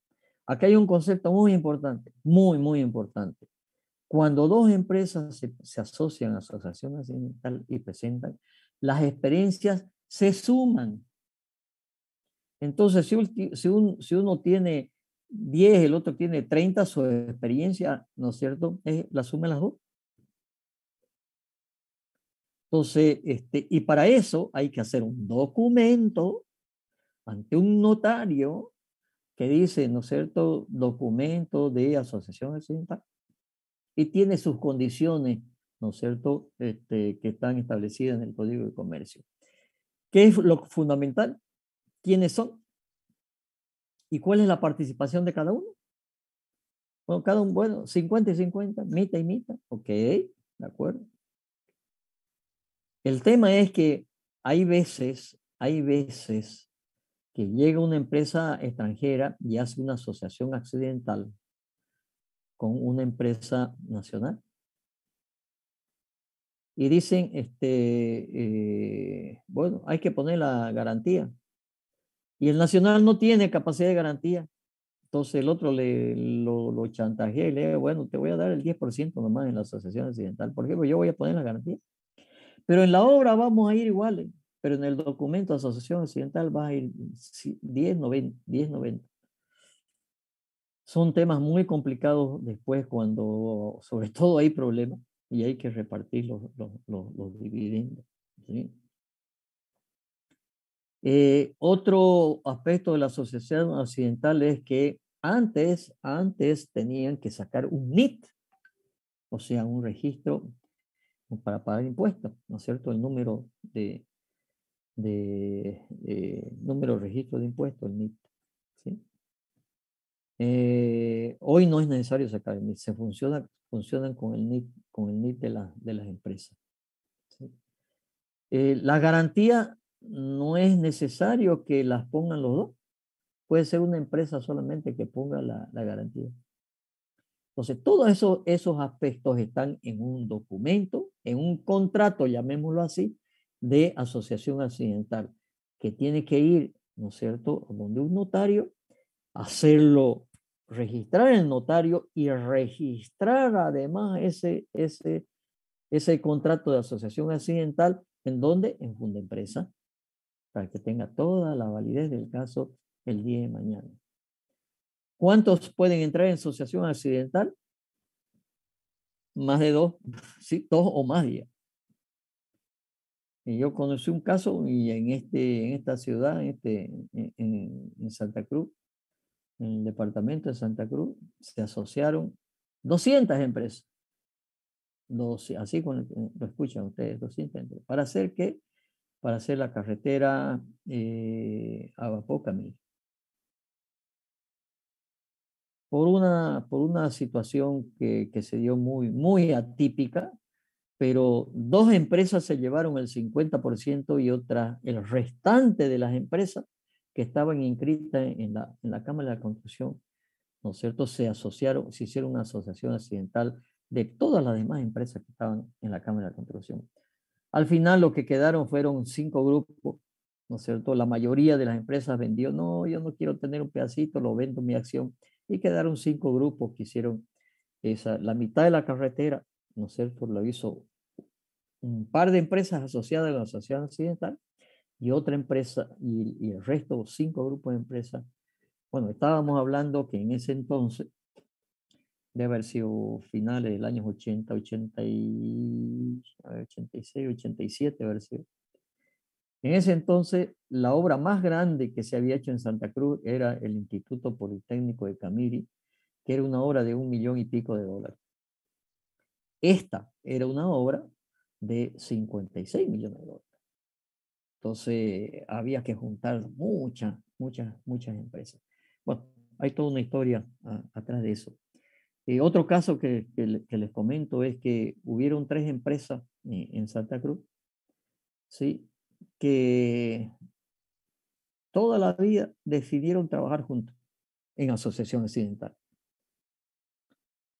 Aquí hay un concepto muy importante, muy, muy importante. Cuando dos empresas se asocian a asociación accidental y presentan, las experiencias se suman. Entonces, si uno tiene 10, el otro tiene 30, su experiencia, ¿no es cierto?, la suma las dos. Entonces, y para eso hay que hacer un documento ante un notario que dice, ¿no es cierto?, documento de asociación accidental y tiene sus condiciones, ¿no es cierto?, que están establecidas en el Código de Comercio. ¿Qué es lo fundamental? ¿Quiénes son? ¿Y cuál es la participación de cada uno? Bueno, cada uno, bueno, 50 y 50, mitad y mitad, ok, de acuerdo. El tema es que hay veces que llega una empresa extranjera y hace una asociación accidental con una empresa nacional. Y dicen, bueno, hay que poner la garantía. Y el nacional no tiene capacidad de garantía. Entonces el otro lo chantajea y le dice, bueno, te voy a dar el 10% nomás en la asociación accidental. Por ejemplo, yo voy a poner la garantía. Pero en la obra vamos a ir iguales. Pero en el documento de asociación accidental va a ir 10-90, 10-90. Son temas muy complicados después cuando, sobre todo, hay problemas y hay que repartir los dividendos. ¿Sí? Otro aspecto de la asociación accidental es que antes tenían que sacar un NIT, o sea, un registro para pagar impuestos, ¿no es cierto? El número número de registro de impuestos, el NIT. ¿Sí? Hoy no es necesario sacar el NIT, funcionan con el NIT de las empresas. ¿Sí? La garantía no es necesario que las pongan los dos. Puede ser una empresa solamente que ponga la garantía. Entonces, todos esos aspectos están en un documento, en un contrato, llamémoslo así, de asociación accidental, que tiene que ir, ¿no es cierto?, donde un notario, hacerlo, registrar el notario y registrar además ese contrato de asociación accidental, ¿en dónde? En Fundempresa, para que tenga toda la validez del caso el día de mañana. ¿Cuántos pueden entrar en asociación accidental? Más de dos, sí, dos o más días. Y yo conocí un caso y en esta ciudad, en Santa Cruz, en el departamento de Santa Cruz, se asociaron 200 empresas. Así como lo escuchan ustedes, 200 empresas. ¿Para hacer qué? Para hacer la carretera Abapó-Camil. Por una situación que se dio muy atípica, pero dos empresas se llevaron el 50% y el restante de las empresas que estaban inscritas en la Cámara de la Construcción, ¿no es cierto?, se asociaron, se hicieron una asociación accidental de todas las demás empresas que estaban en la Cámara de la Construcción. Al final lo que quedaron fueron 5 grupos, ¿no es cierto? La mayoría de las empresas vendió, no, yo no quiero tener un pedacito, lo vendo mi acción. Y quedaron 5 grupos que hicieron la mitad de la carretera, ¿no es cierto? Lo hizo un par de empresas asociadas a la asociación accidental y otra empresa, y el resto, 5 grupos de empresas. Bueno, estábamos hablando que en ese entonces, debe haber sido finales del año 80, 86, 87, haber sido. En ese entonces, la obra más grande que se había hecho en Santa Cruz era el Instituto Politécnico de Camiri, que era una obra de $1 millón y pico de dólares. Esta era una obra de 56 millones de dólares. Entonces, había que juntar muchas empresas. Bueno, hay toda una historia atrás de eso. Otro caso que les comento es que hubieron 3 empresas en Santa Cruz, ¿sí?, que toda la vida decidieron trabajar juntos en asociación accidental.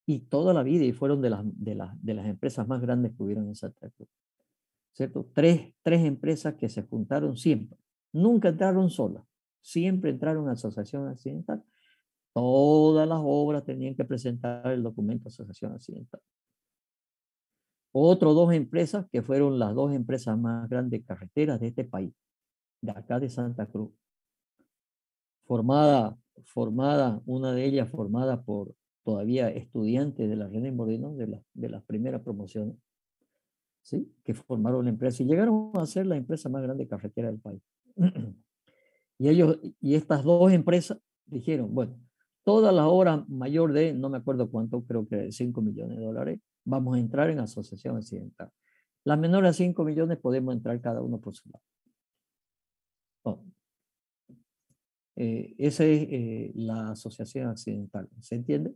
Y toda la vida, y fueron de las empresas más grandes que hubieron en Santa Cruz. ¿Cierto? Tres empresas que se juntaron siempre. Nunca entraron solas. Siempre entraron en asociación accidental. Todas las obras tenían que presentar el documento de asociación accidental. Otras 2 empresas que fueron las 2 empresas más grandes carreteras de este país, de acá de Santa Cruz. Formada, una de ellas formada por todavía estudiantes de la René Moreno, de las primeras promociones, ¿sí?, que formaron la empresa y llegaron a ser la empresa más grande carretera del país. Y estas 2 empresas dijeron, bueno, todas las obras mayor de, no me acuerdo cuánto, creo que 5 millones de dólares, vamos a entrar en asociación accidental. Las menores a 5 millones podemos entrar cada uno por su lado. Oh. Esa es la asociación accidental. ¿Se entiende?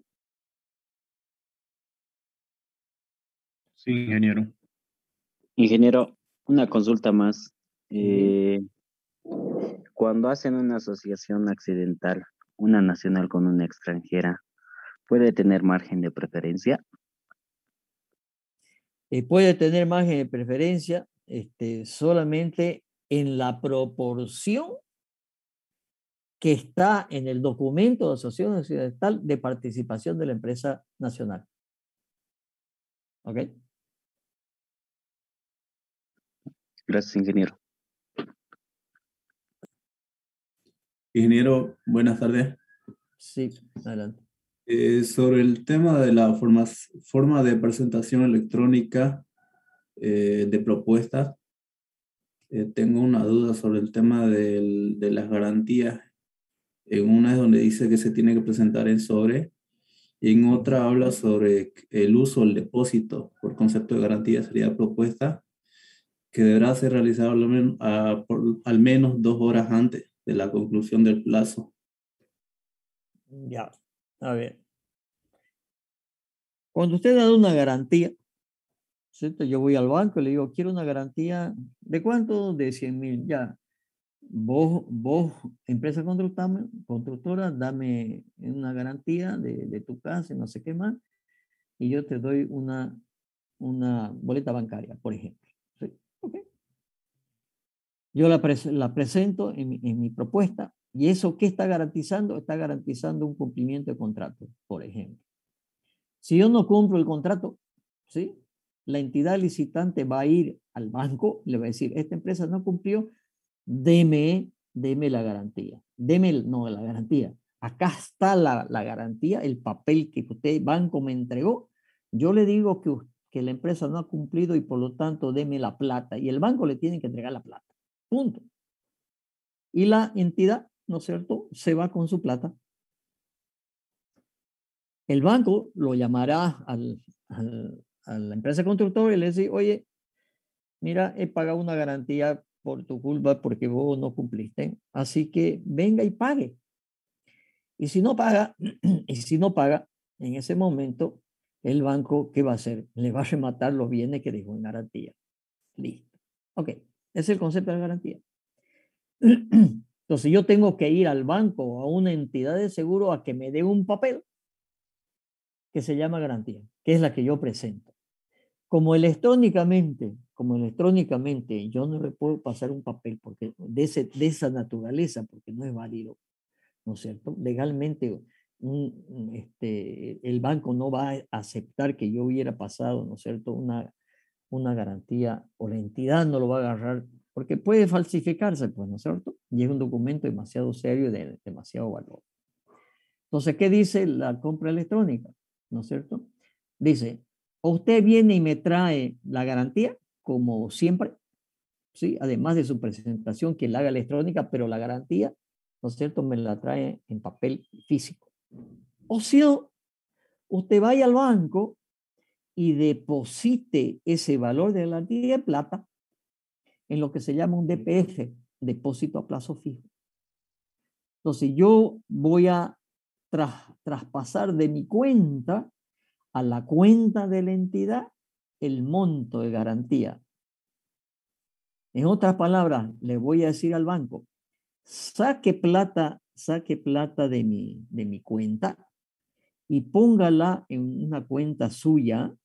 Sí, ingeniero. Ingeniero, una consulta más. Cuando hacen una asociación accidental, una nacional con una extranjera, ¿puede tener margen de preferencia? Puede tener margen de preferencia solamente en la proporción que está en el documento de asociación accidental de participación de la empresa nacional. ¿Ok? Gracias, ingeniero. Ingeniero, buenas tardes. Sí, adelante. Sobre el tema de la forma de presentación electrónica de propuestas, tengo una duda sobre el tema de las garantías. En una es donde dice que se tiene que presentar en sobre, y en otra habla sobre el uso del depósito por concepto de garantía. Sería propuesta que deberá ser realizado al menos 2 horas antes de la conclusión del plazo. Ya, a ver. Cuando usted da una garantía, ¿cierto? Yo voy al banco y le digo, quiero una garantía, ¿de cuánto? De 100.000, ya. Vos, empresa constructora, dame una garantía de tu casa y no sé qué más, y yo te doy una boleta bancaria, por ejemplo. ¿Sí? Okay. Yo la presento en mi propuesta, y eso, ¿qué está garantizando? Está garantizando un cumplimiento de contrato, por ejemplo. Si yo no cumplo el contrato, ¿sí? La entidad licitante va a ir al banco, le va a decir, esta empresa no cumplió, deme la garantía. No la garantía. Acá está la garantía, el papel que usted, banco, me entregó. Yo le digo que la empresa no ha cumplido y por lo tanto deme la plata. Y el banco le tiene que entregar la plata. Punto. Y la entidad, ¿no es cierto?, se va con su plata. El banco lo llamará a la empresa constructora y le dice, oye, mira, he pagado una garantía por tu culpa porque vos no cumpliste. Así que venga y pague. Y si no paga, en ese momento, el banco, ¿qué va a hacer? Le va a rematar los bienes que dejó en garantía. Listo. Ok, ese es el concepto de garantía. Entonces yo tengo que ir al banco o a una entidad de seguro a que me dé un papel que se llama garantía, que es la que yo presento. Como electrónicamente yo no le puedo pasar un papel porque de esa naturaleza, porque no es válido, ¿no es cierto? Legalmente el banco no va a aceptar que yo hubiera pasado, ¿no es cierto?, una garantía, o la entidad no lo va a agarrar porque puede falsificarse, pues, ¿no es cierto? Y es un documento demasiado serio y de demasiado valor. Entonces, ¿qué dice la compra electrónica? ¿No es cierto? Dice, usted viene y me trae la garantía, como siempre, ¿sí? Además de su presentación, que la haga electrónica, pero la garantía, ¿no es cierto?, me la trae en papel físico. O si no, usted vaya al banco y deposite ese valor de la garantía de plata en lo que se llama un DPF, depósito a plazo fijo. Entonces, yo voy a traspasar de mi cuenta a la cuenta de la entidad el monto de garantía. En otras palabras, le voy a decir al banco, saque plata de mi cuenta y póngala en una cuenta suya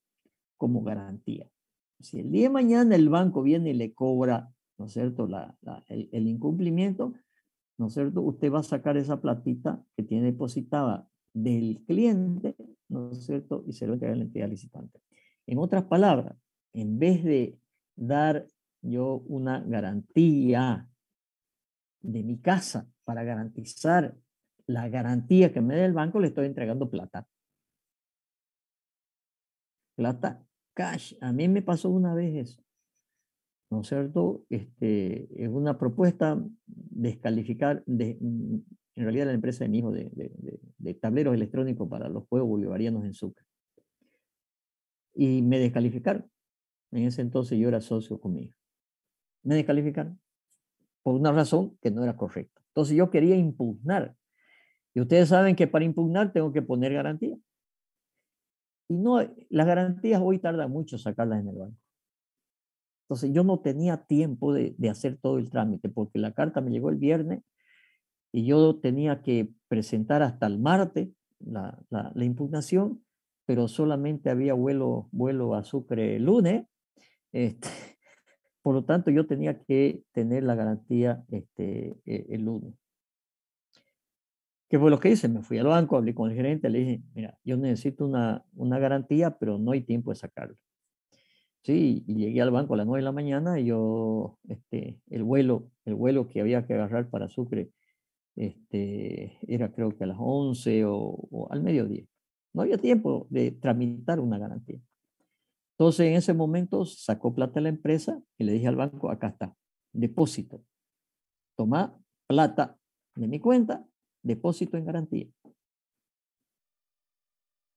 como garantía. Si el día de mañana el banco viene y le cobra, ¿no es cierto?, el incumplimiento, ¿no es cierto?, usted va a sacar esa platita que tiene depositada del cliente, ¿no es cierto?, y se lo entrega a la entidad licitante. En otras palabras, en vez de dar yo una garantía de mi casa para garantizar la garantía que me dé el banco, le estoy entregando plata. Plata cash. A mí me pasó una vez eso, ¿no es cierto? Es una propuesta descalificar, en realidad la empresa de mi hijo, de tableros electrónicos para los juegos bolivarianos en Sucre. Y me descalificaron. En ese entonces yo era socio con mi hijo. Me descalificaron por una razón que no era correcta. Entonces yo quería impugnar. Y ustedes saben que para impugnar tengo que poner garantía. Y no, las garantías hoy tardan mucho sacarlas en el banco. Entonces yo no tenía tiempo de hacer todo el trámite porque la carta me llegó el viernes y yo tenía que presentar hasta el martes la impugnación, pero solamente había vuelo a Sucre el lunes. Este, por lo tanto, yo tenía que tener la garantía el lunes. ¿Qué fue lo que hice? Me fui al banco, hablé con el gerente, le dije, mira, yo necesito una garantía, pero no hay tiempo de sacarla. Sí, y llegué al banco a las 9 de la mañana y yo, el vuelo que había que agarrar para Sucre, era creo que a las 11 o al mediodía. No había tiempo de tramitar una garantía. Entonces, en ese momento sacó plata la empresa y le dije al banco, acá está, depósito. Toma plata de mi cuenta, depósito en garantía.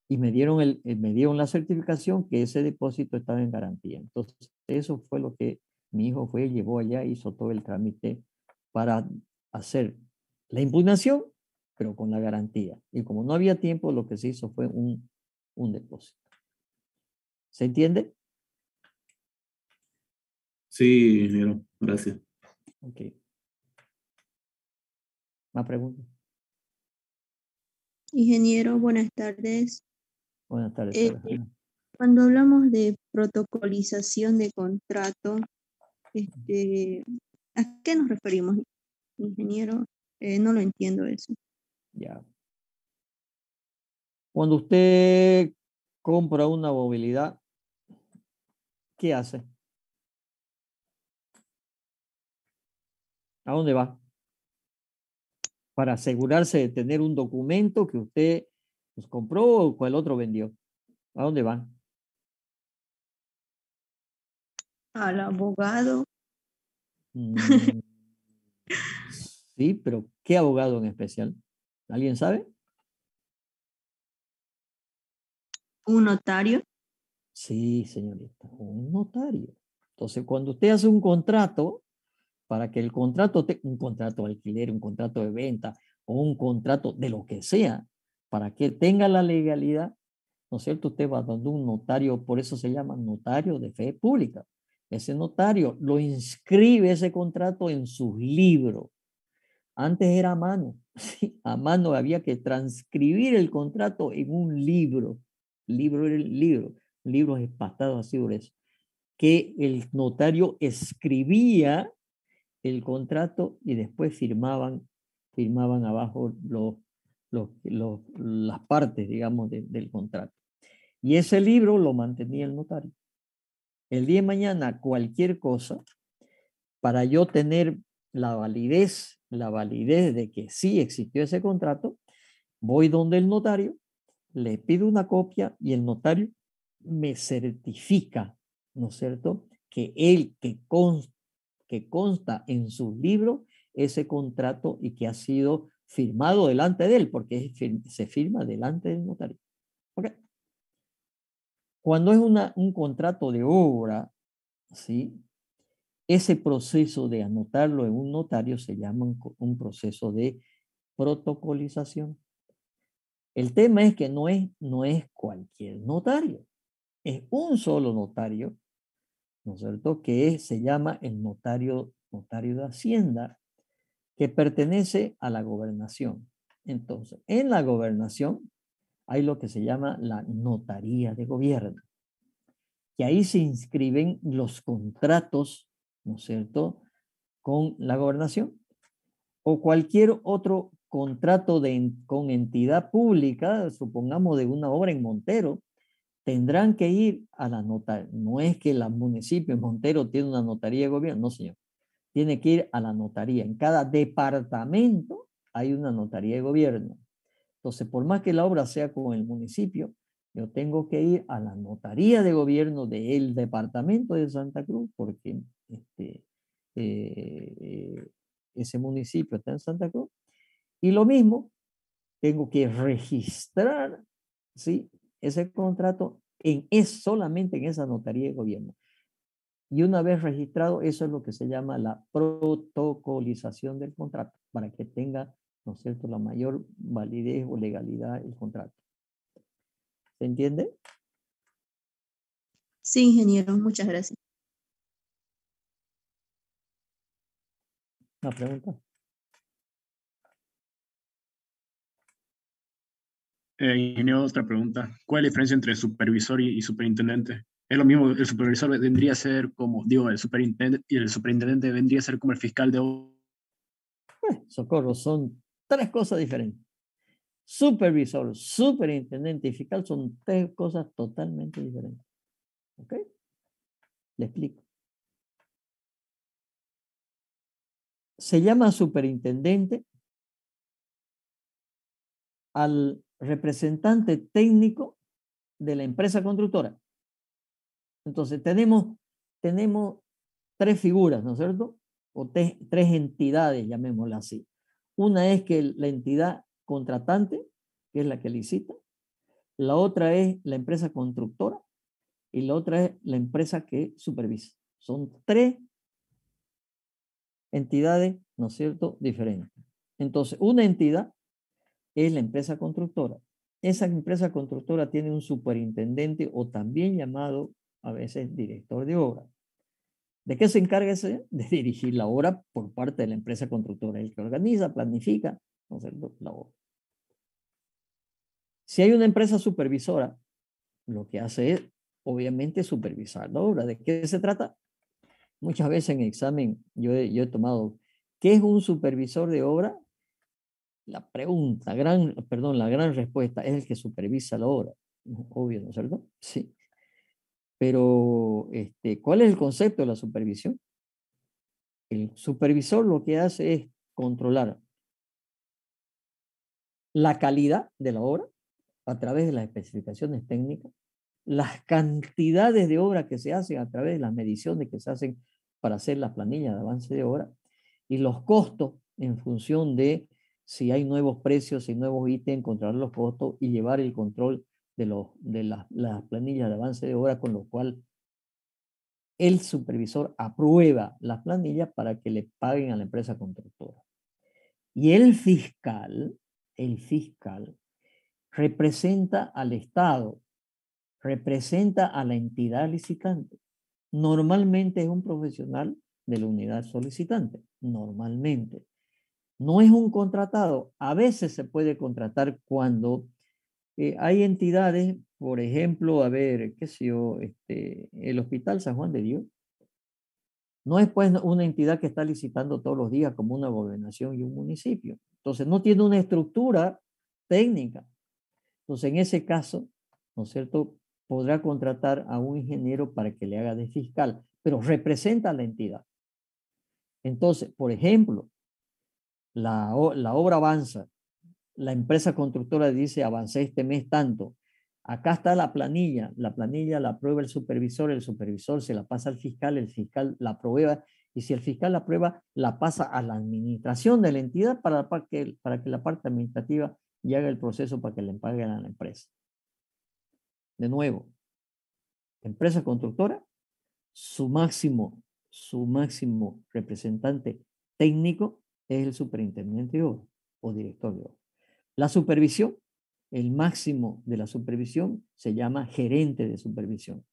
Y me dieron la certificación que ese depósito estaba en garantía. Entonces, eso fue lo que mi hijo fue, llevó allá, hizo todo el trámite para hacer la impugnación, pero con la garantía. Y como no había tiempo, lo que se hizo fue un depósito. ¿Se entiende? Sí, ingeniero, gracias. Ok. ¿Más preguntas? Ingeniero, buenas tardes. Buenas tardes, Eh, Sara. Cuando hablamos de protocolización de contrato, ¿a qué nos referimos, ingeniero? No lo entiendo eso. Ya. Cuando usted compra una movilidad, ¿qué hace? ¿A dónde va? Para asegurarse de tener un documento que usted pues, compró o cual otro vendió. ¿A dónde van? Al abogado, Mm, sí, pero ¿qué abogado en especial? ¿Alguien sabe? un notario. Sí, señorita, un notario. Entonces, cuando usted hace un contrato, para que el contrato, un contrato de alquiler, un contrato de venta o un contrato de lo que sea, para que tenga la legalidad, ¿no es cierto? Usted va dando un notario, por eso se llama notario de fe pública. Ese notario lo inscribe ese contrato en sus libros. Antes era a mano, ¿sí? A mano había que transcribir el contrato en un libro. Libro era el libro, libros espastados así por eso. Que el notario escribía el contrato y después firmaban abajo las partes, digamos, del contrato. Y ese libro lo mantenía el notario. El día de mañana, cualquier cosa, para yo tener la validez de que sí existió ese contrato, voy donde el notario, le pido una copia y el notario me certifica, ¿no es cierto? Que consta en su libro ese contrato y que ha sido firmado delante de él, porque se firma delante del notario. ¿Okay? Cuando es un contrato de obra, ¿sí? Ese proceso de anotarlo en un notario se llama un proceso de protocolización. El tema es que no es cualquier notario, es un solo notario, ¿no es cierto? Que se llama el notario de Hacienda, que pertenece a la gobernación. Entonces, en la gobernación hay lo que se llama la notaría de gobierno, que ahí se inscriben los contratos, ¿no es cierto?, con la gobernación o cualquier otro contrato con entidad pública, supongamos de una obra en Montero, tendrán que ir a la notaría. No es que el municipio de Montero tiene una notaría de gobierno, no señor. Tiene que ir a la notaría. En cada departamento hay una notaría de gobierno. Entonces, por más que la obra sea con el municipio, yo tengo que ir a la notaría de gobierno del departamento de Santa Cruz, porque ese municipio está en Santa Cruz. Y lo mismo, tengo que registrar, ¿sí?, ese contrato solamente en esa notaría de gobierno. Y una vez registrado, eso es lo que se llama la protocolización del contrato, para que tenga, ¿no es cierto?, la mayor validez o legalidad el contrato. ¿Se entiende? Sí, ingeniero, muchas gracias. Una pregunta. Ingeniero, otra pregunta. ¿Cuál es la diferencia entre supervisor y superintendente? Es lo mismo, el supervisor vendría a ser como, digo, el superintendente, y el superintendente vendría a ser como el fiscal de obra. Socorro, son tres cosas diferentes. Supervisor, superintendente y fiscal son tres cosas totalmente diferentes. ¿Ok? Le explico. Se llama superintendente al representante técnico de la empresa constructora. Entonces tenemos tres figuras, ¿no es cierto? O tres entidades, llamémoslas así. Una es que la entidad contratante, que es la que licita. La otra es la empresa constructora. Y la otra es la empresa que supervisa. Son tres entidades, ¿no es cierto?, diferentes. Entonces, una entidad es la empresa constructora. Esa empresa constructora tiene un superintendente o también llamado a veces director de obra. ¿De qué se encarga ese? De dirigir la obra por parte de la empresa constructora, el que organiza, planifica, ¿no es cierto?, la obra. Si hay una empresa supervisora, lo que hace es, obviamente, supervisar la obra. ¿De qué se trata? Muchas veces en examen yo he tomado, ¿qué es un supervisor de obra? La pregunta, la gran respuesta es el que supervisa la obra. Obvio, ¿no es cierto? Sí. Pero, ¿cuál es el concepto de la supervisión? El supervisor lo que hace es controlar la calidad de la obra a través de las especificaciones técnicas, las cantidades de obra que se hacen a través de las mediciones que se hacen para hacer las planillas de avance de obra y los costos en función de si hay nuevos precios, si hay nuevos ítems, controlar los costos y llevar el control de las planillas de avance de obra, con lo cual el supervisor aprueba las planillas para que le paguen a la empresa constructora. Y el fiscal representa al Estado, representa a la entidad licitante. Normalmente es un profesional de la unidad solicitante, normalmente. No es un contratado. A veces se puede contratar cuando hay entidades, por ejemplo, a ver, qué sé yo, el Hospital San Juan de Dios. No es pues una entidad que está licitando todos los días como una gobernación y un municipio. Entonces no tiene una estructura técnica. Entonces en ese caso, ¿no es cierto?, podrá contratar a un ingeniero para que le haga de fiscal, pero representa a la entidad. Entonces, por ejemplo, la obra avanza, la empresa constructora dice avancé este mes tanto, acá está la planilla la aprueba el supervisor se la pasa al fiscal, el fiscal la aprueba, y si el fiscal la aprueba, la pasa a la administración de la entidad para que la parte administrativa y haga el proceso para que le paguen a la empresa. De nuevo, empresa constructora, su máximo representante técnico es el superintendente de obra o director de obra. La supervisión, el máximo de la supervisión se llama gerente de supervisión.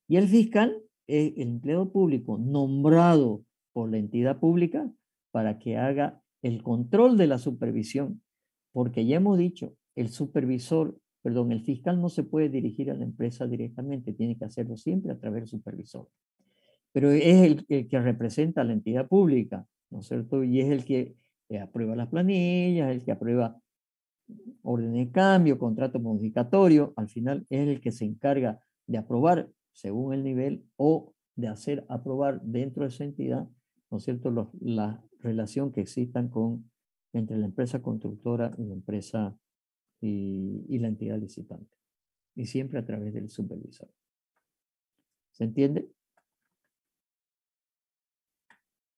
Y el fiscal es el empleado público nombrado por la entidad pública para que haga el control de la supervisión. Porque ya hemos dicho, el fiscal no se puede dirigir a la empresa directamente, tiene que hacerlo siempre a través del supervisor. Pero es el que representa a la entidad pública, ¿no es cierto? Y es el que aprueba las planillas, el que aprueba orden de cambio, contrato modificatorio. Al final es el que se encarga de aprobar según el nivel o de hacer aprobar dentro de esa entidad, ¿no es cierto?, la relación que existan entre la empresa constructora y la empresa y la entidad licitante. Y siempre a través del supervisor. ¿Se entiende?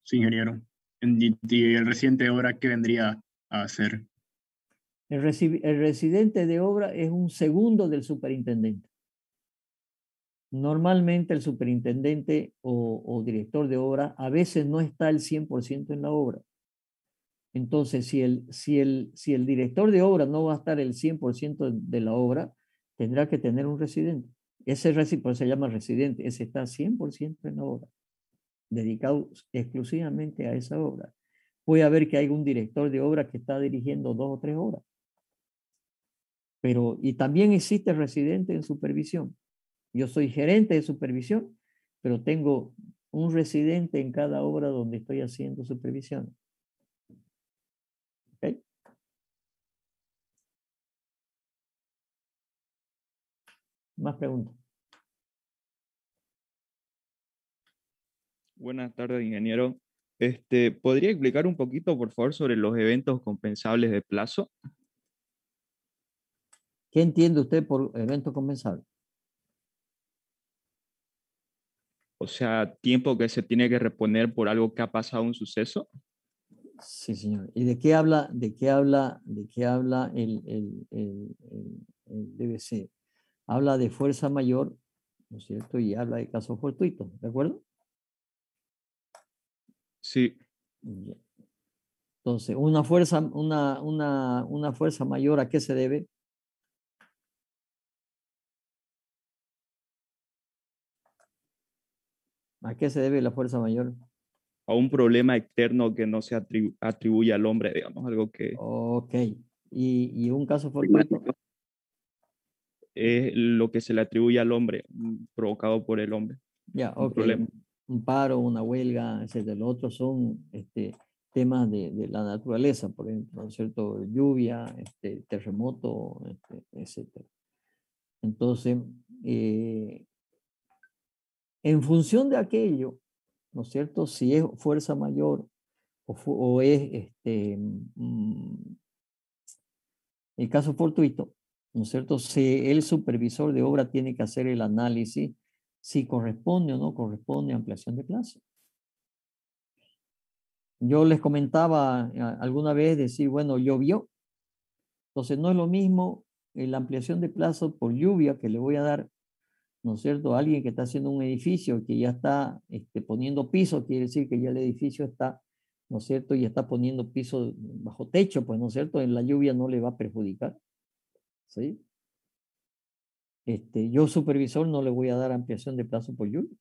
Sí, ingeniero. ¿Y el residente de obra qué vendría a hacer? El residente de obra es un segundo del superintendente. Normalmente el superintendente o director de obra a veces no está al 100% en la obra. Entonces, si el director de obra no va a estar el 100% de la obra, tendrá que tener un residente. Ese por eso se llama residente. Ese está 100% en la obra, dedicado exclusivamente a esa obra. Puede haber que hay un director de obra que está dirigiendo 2 o 3 obras. Pero, y también existe residente en supervisión. Yo soy gerente de supervisión, pero tengo un residente en cada obra donde estoy haciendo supervisión. ¿Okay? Más preguntas. Buenas tardes, ingeniero. ¿Podría explicar un poquito, por favor, sobre los eventos compensables de plazo? ¿Qué entiende usted por evento compensable? O sea, tiempo que se tiene que reponer por algo que ha pasado un suceso. Sí, señor. ¿Y de qué habla el DBC? Habla de fuerza mayor, ¿no es cierto? Y habla de caso fortuito, ¿de acuerdo? Sí. Ya. Entonces, una fuerza mayor, ¿a qué se debe? ¿A qué se debe la fuerza mayor? A un problema externo que no se atribuye al hombre, digamos, algo que Ok. ¿Y un caso fortuito? es lo que se le atribuye al hombre, provocado por el hombre. Ya, Un ok. problema. Un paro, una huelga, etcétera. Los otros son temas de la naturaleza, por ejemplo, ¿no es cierto? Lluvia, terremoto, etcétera. Entonces, en función de aquello, ¿no es cierto? Si es fuerza mayor o es el caso fortuito, ¿no es cierto? Si el supervisor de obra tiene que hacer el análisis si corresponde o no corresponde a ampliación de plazo. Yo les comentaba alguna vez decir, bueno, llovió. Entonces no es lo mismo la ampliación de plazo por lluvia que le voy a dar, ¿no es cierto? A alguien que está haciendo un edificio que ya está poniendo piso, quiere decir que ya el edificio está, ¿no es cierto? Y está poniendo piso bajo techo, pues, ¿no es cierto? En la lluvia no le va a perjudicar, ¿sí? Yo supervisor no le voy a dar ampliación de plazo por lluvia.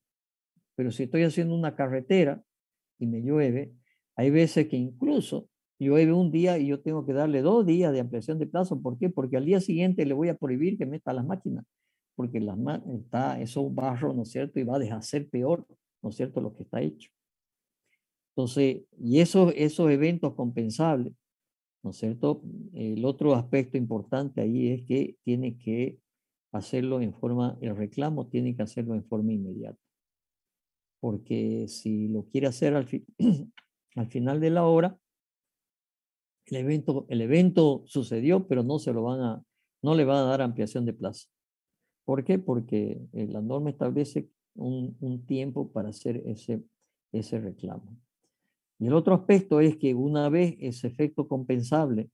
Pero si estoy haciendo una carretera y me llueve, hay veces que incluso llueve un día y yo tengo que darle 2 días de ampliación de plazo. ¿Por qué? Porque al día siguiente le voy a prohibir que meta las máquinas, porque está eso barro, ¿no es cierto? Y va a deshacer peor, ¿no es cierto? Lo que está hecho. Entonces, y esos eventos compensables, ¿no es cierto? El otro aspecto importante ahí es que tiene que hacerlo el reclamo tiene que hacerlo en forma inmediata. Porque si lo quiere hacer al final de la obra, el evento sucedió, pero no le van a dar ampliación de plazo. ¿Por qué? Porque la norma establece un tiempo para hacer ese reclamo. Y el otro aspecto es que una vez ese efecto compensable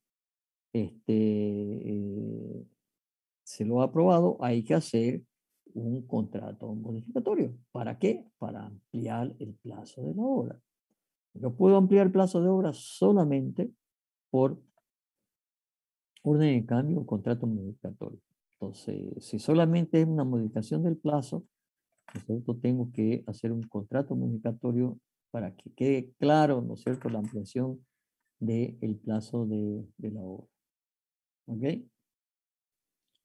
se lo ha aprobado, hay que hacer un contrato modificatorio. ¿Para qué? Para ampliar el plazo de la obra. Yo puedo ampliar el plazo de obra solamente por orden de cambio o contrato modificatorio. Entonces, si solamente es una modificación del plazo, ¿no es cierto? Tengo que hacer un contrato modificatorio para que quede claro, ¿no es cierto?, la ampliación del plazo de la obra. ¿Ok?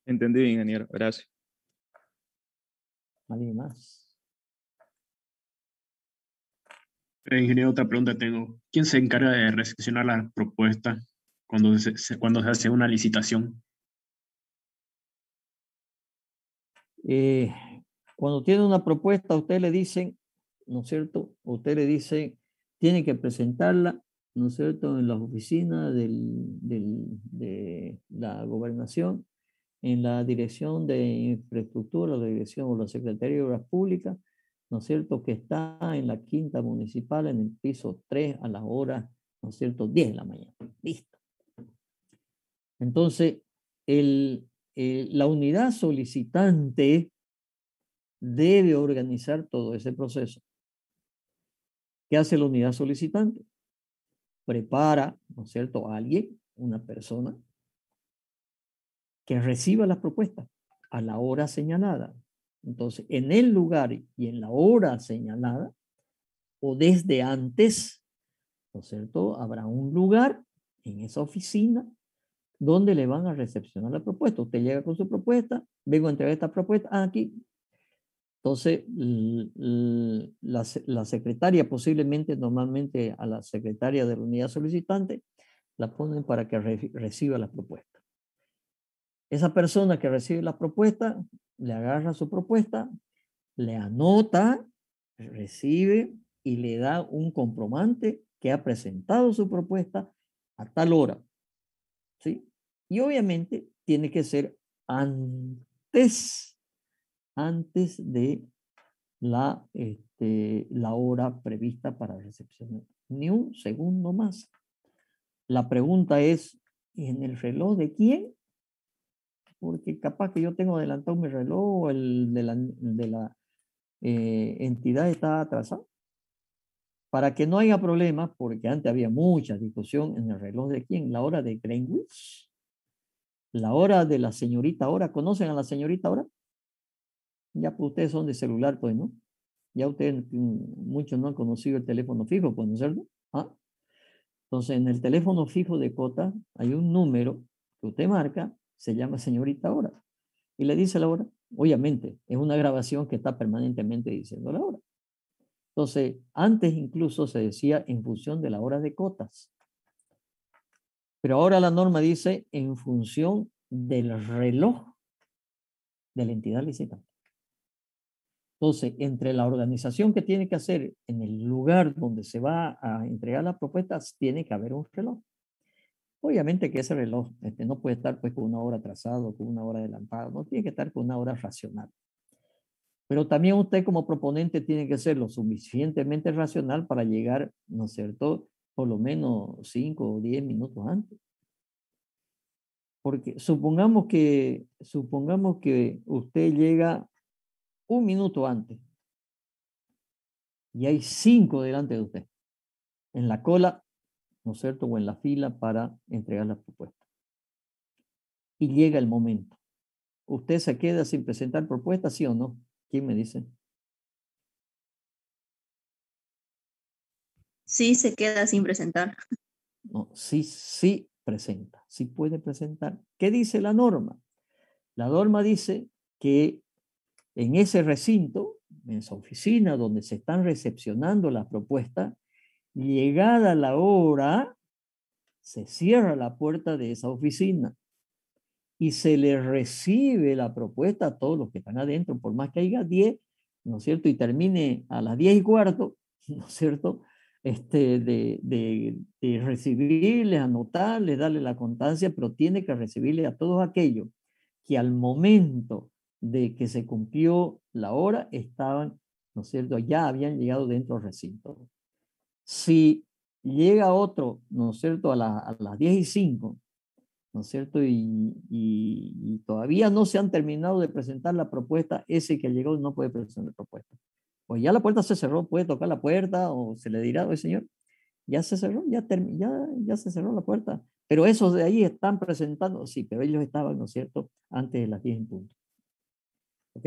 Entendido, ingeniero. Gracias. ¿Alguien más? Ingeniero, otra pregunta tengo. ¿Quién se encarga de recepcionar la propuesta cuando se hace una licitación? Cuando tiene una propuesta, a usted le dicen, ¿no es cierto? Usted le dice, tiene que presentarla, ¿no es cierto?, en las oficinas de la gobernación, en la dirección de infraestructura, la dirección o la Secretaría de Obras Públicas, ¿no es cierto?, que está en la quinta municipal, en el piso 3, a las horas, ¿no es cierto?, 10 de la mañana. Listo. Entonces, la unidad solicitante debe organizar todo ese proceso. ¿Qué hace la unidad solicitante? Prepara, ¿no es cierto?, a alguien, una persona, que reciba las propuestas a la hora señalada. Entonces, en el lugar y en la hora señalada, o desde antes, ¿no es cierto? Habrá un lugar en esa oficina donde le van a recepcionar la propuesta. Usted llega con su propuesta, vengo a entregar esta propuesta, aquí. Entonces, la secretaria, posiblemente, normalmente a la secretaria de la unidad solicitante, la ponen para que reciba la propuesta. Esa persona que recibe la propuesta, le agarra su propuesta, le anota, recibe y le da un comprobante que ha presentado su propuesta a tal hora. ¿Sí? Y obviamente tiene que ser antes de la hora prevista para recepción. Ni un segundo más. La pregunta es, ¿en el reloj de quién? Porque capaz que yo tengo adelantado mi reloj, o el de la entidad está atrasado. Para que no haya problemas, porque antes había mucha discusión en el reloj de quién, la hora de Greenwich, la hora de la señorita hora. ¿Conocen a la señorita hora? Ya pues ustedes son de celular, pues, ¿no? Ya ustedes, muchos no han conocido el teléfono fijo, pues, ¿no es cierto? ¿Ah? Entonces, en el teléfono fijo de Cota hay un número que usted marca, se llama señorita hora, y le dice la hora. Obviamente, es una grabación que está permanentemente diciendo la hora. Entonces, antes incluso se decía en función de la hora de cotas. Pero ahora la norma dice en función del reloj de la entidad licitante. Entonces, entre la organización que tiene que hacer en el lugar donde se va a entregar las propuestas, tiene que haber un reloj. Obviamente que ese reloj no puede estar pues con una hora atrasado, con una hora adelantado, no tiene que estar con una hora racional. Pero también usted como proponente tiene que ser lo suficientemente racional para llegar, ¿no es cierto?, por lo menos 5 o 10 minutos antes. Porque supongamos que usted llega 1 minuto antes y hay 5 delante de usted en la cola, ¿no es cierto?, o en la fila para entregar la propuesta. Y llega el momento. ¿Usted se queda sin presentar propuesta, sí o no? ¿Quién me dice? Sí, se queda sin presentar. No, sí presenta, sí puede presentar. ¿Qué dice la norma? La norma dice que en ese recinto, en esa oficina donde se están recepcionando las propuestas, llegada la hora, se cierra la puerta de esa oficina y se le recibe la propuesta a todos los que están adentro, por más que haya 10, ¿no es cierto? Y termine a las 10:15, ¿no es cierto? De recibirles, anotarles, darle la constancia, pero tiene que recibirle a todos aquellos que al momento de que se cumplió la hora estaban, ¿no es cierto?, ya habían llegado dentro del recinto. Si llega otro, ¿no es cierto?, a las 10:05, ¿no es cierto?, y todavía no se han terminado de presentar la propuesta, ese que llegó no puede presentar propuesta. Pues ya la puerta se cerró, puede tocar la puerta o se le dirá, oye señor, ya se cerró, ya se cerró la puerta. Pero esos de ahí están presentando, sí, pero ellos estaban, ¿no es cierto?, antes de las 10 en punto. ¿Ok?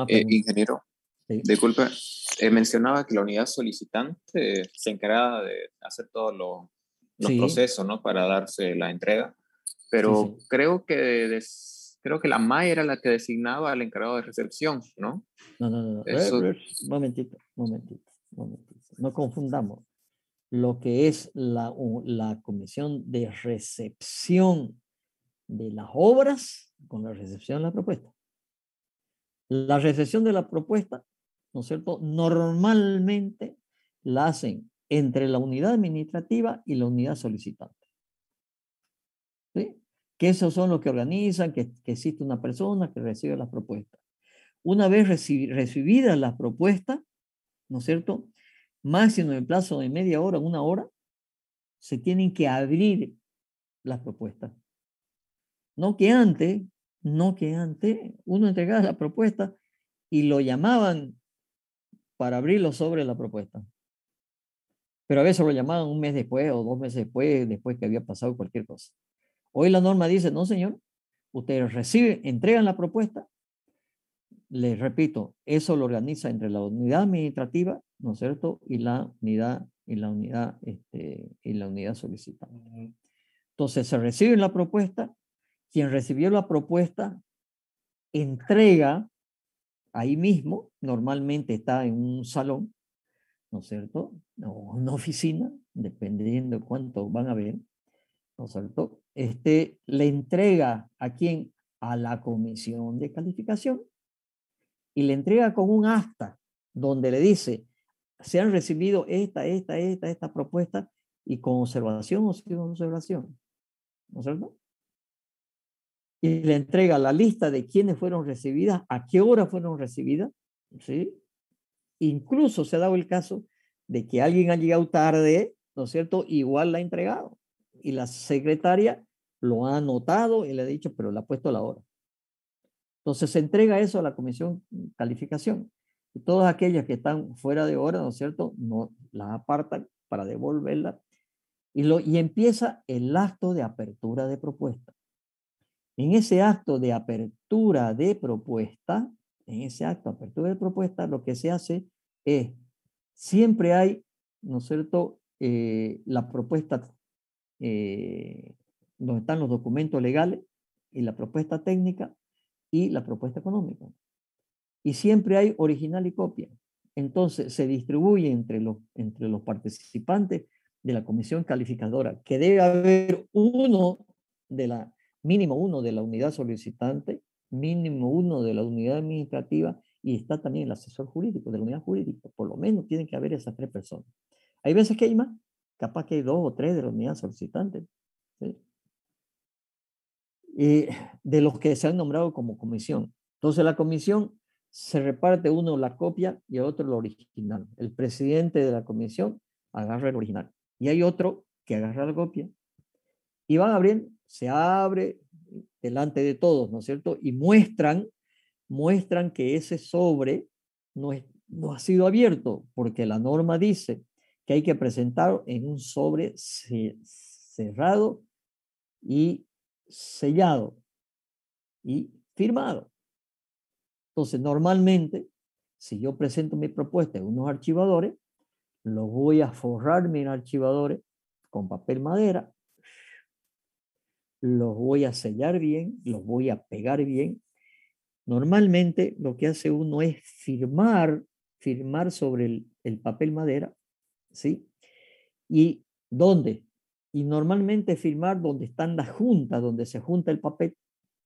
Ingeniero, Sí. disculpe, mencionaba que la unidad solicitante se encargaba de hacer todos los Sí. procesos, ¿no?, para darse la entrega, pero Sí. creo que la MAE era la que designaba al encargado de recepción, ¿no? No. Eso, Momentito. No confundamos lo que es la comisión de recepción de las obras con la recepción de la propuesta. La recepción de la propuesta, ¿no es cierto?, normalmente la hacen entre la unidad administrativa y la unidad solicitante. ¿Sí? Que esos son los que organizan, que existe una persona que recibe las propuestas. Una vez recibidas las propuestas, ¿no es cierto?, máximo en el plazo de media hora, 1 hora, se tienen que abrir las propuestas. No que antes uno entregaba la propuesta y lo llamaban para abrirlo sobre la propuesta. Pero a veces lo llamaban 1 mes después o 2 meses después que había pasado cualquier cosa. Hoy la norma dice, no señor, ustedes entregan la propuesta, les repito, eso lo organiza entre la unidad administrativa, ¿no es cierto? Y la unidad solicitante. Entonces se recibe la propuesta, quien recibió la propuesta entrega ahí mismo, normalmente está en un salón, ¿no es cierto? O una oficina, dependiendo de cuántos van a ver, ¿no es cierto? Le entrega a quién, a la comisión de calificación, y le entrega con un acta donde le dice, se han recibido esta propuesta y con observación o sin observación, ¿no es cierto? Y le entrega la lista de quiénes fueron recibidas, a qué hora fueron recibidas, ¿sí? Incluso se ha dado el caso de que alguien ha llegado tarde, ¿no es cierto? Igual la ha entregado. Y la secretaria lo ha anotado y le ha dicho, pero le ha puesto la hora. Entonces se entrega eso a la comisión de calificación. Y todas aquellas que están fuera de hora, ¿no es cierto? No las apartan para devolverla. Y empieza el acto de apertura de propuesta. En ese acto de apertura de propuesta, lo que se hace es, siempre hay, ¿no es cierto?, la propuesta, donde están los documentos legales, y la propuesta técnica, y la propuesta económica. Y siempre hay original y copia. Entonces se distribuye entre los participantes de la comisión calificadora, que debe haber mínimo uno de la unidad solicitante, mínimo uno de la unidad administrativa, y está también el asesor jurídico de la unidad jurídica. Por lo menos tienen que haber esas 3 personas. Hay veces que hay más, capaz que hay 2 o 3 de la unidad solicitante, ¿sí? De los que se han nombrado como comisión. Entonces la comisión se reparte, uno la copia y el otro el original. El presidente de la comisión agarra el original y hay otro que agarra la copia y van abriendo, se abre delante de todos, ¿no es cierto? Y muestran que ese sobre no ha sido abierto, porque la norma dice que hay que presentar en un sobre cerrado y sellado y firmado. Entonces, normalmente, si yo presento mi propuesta en unos archivadores, los voy a forrar mis archivadores con papel madera, los voy a sellar bien, los voy a pegar bien. Normalmente lo que hace uno es firmar sobre el papel madera, ¿sí? ¿Y dónde? Y normalmente firmar donde están las juntas, donde se junta el papel,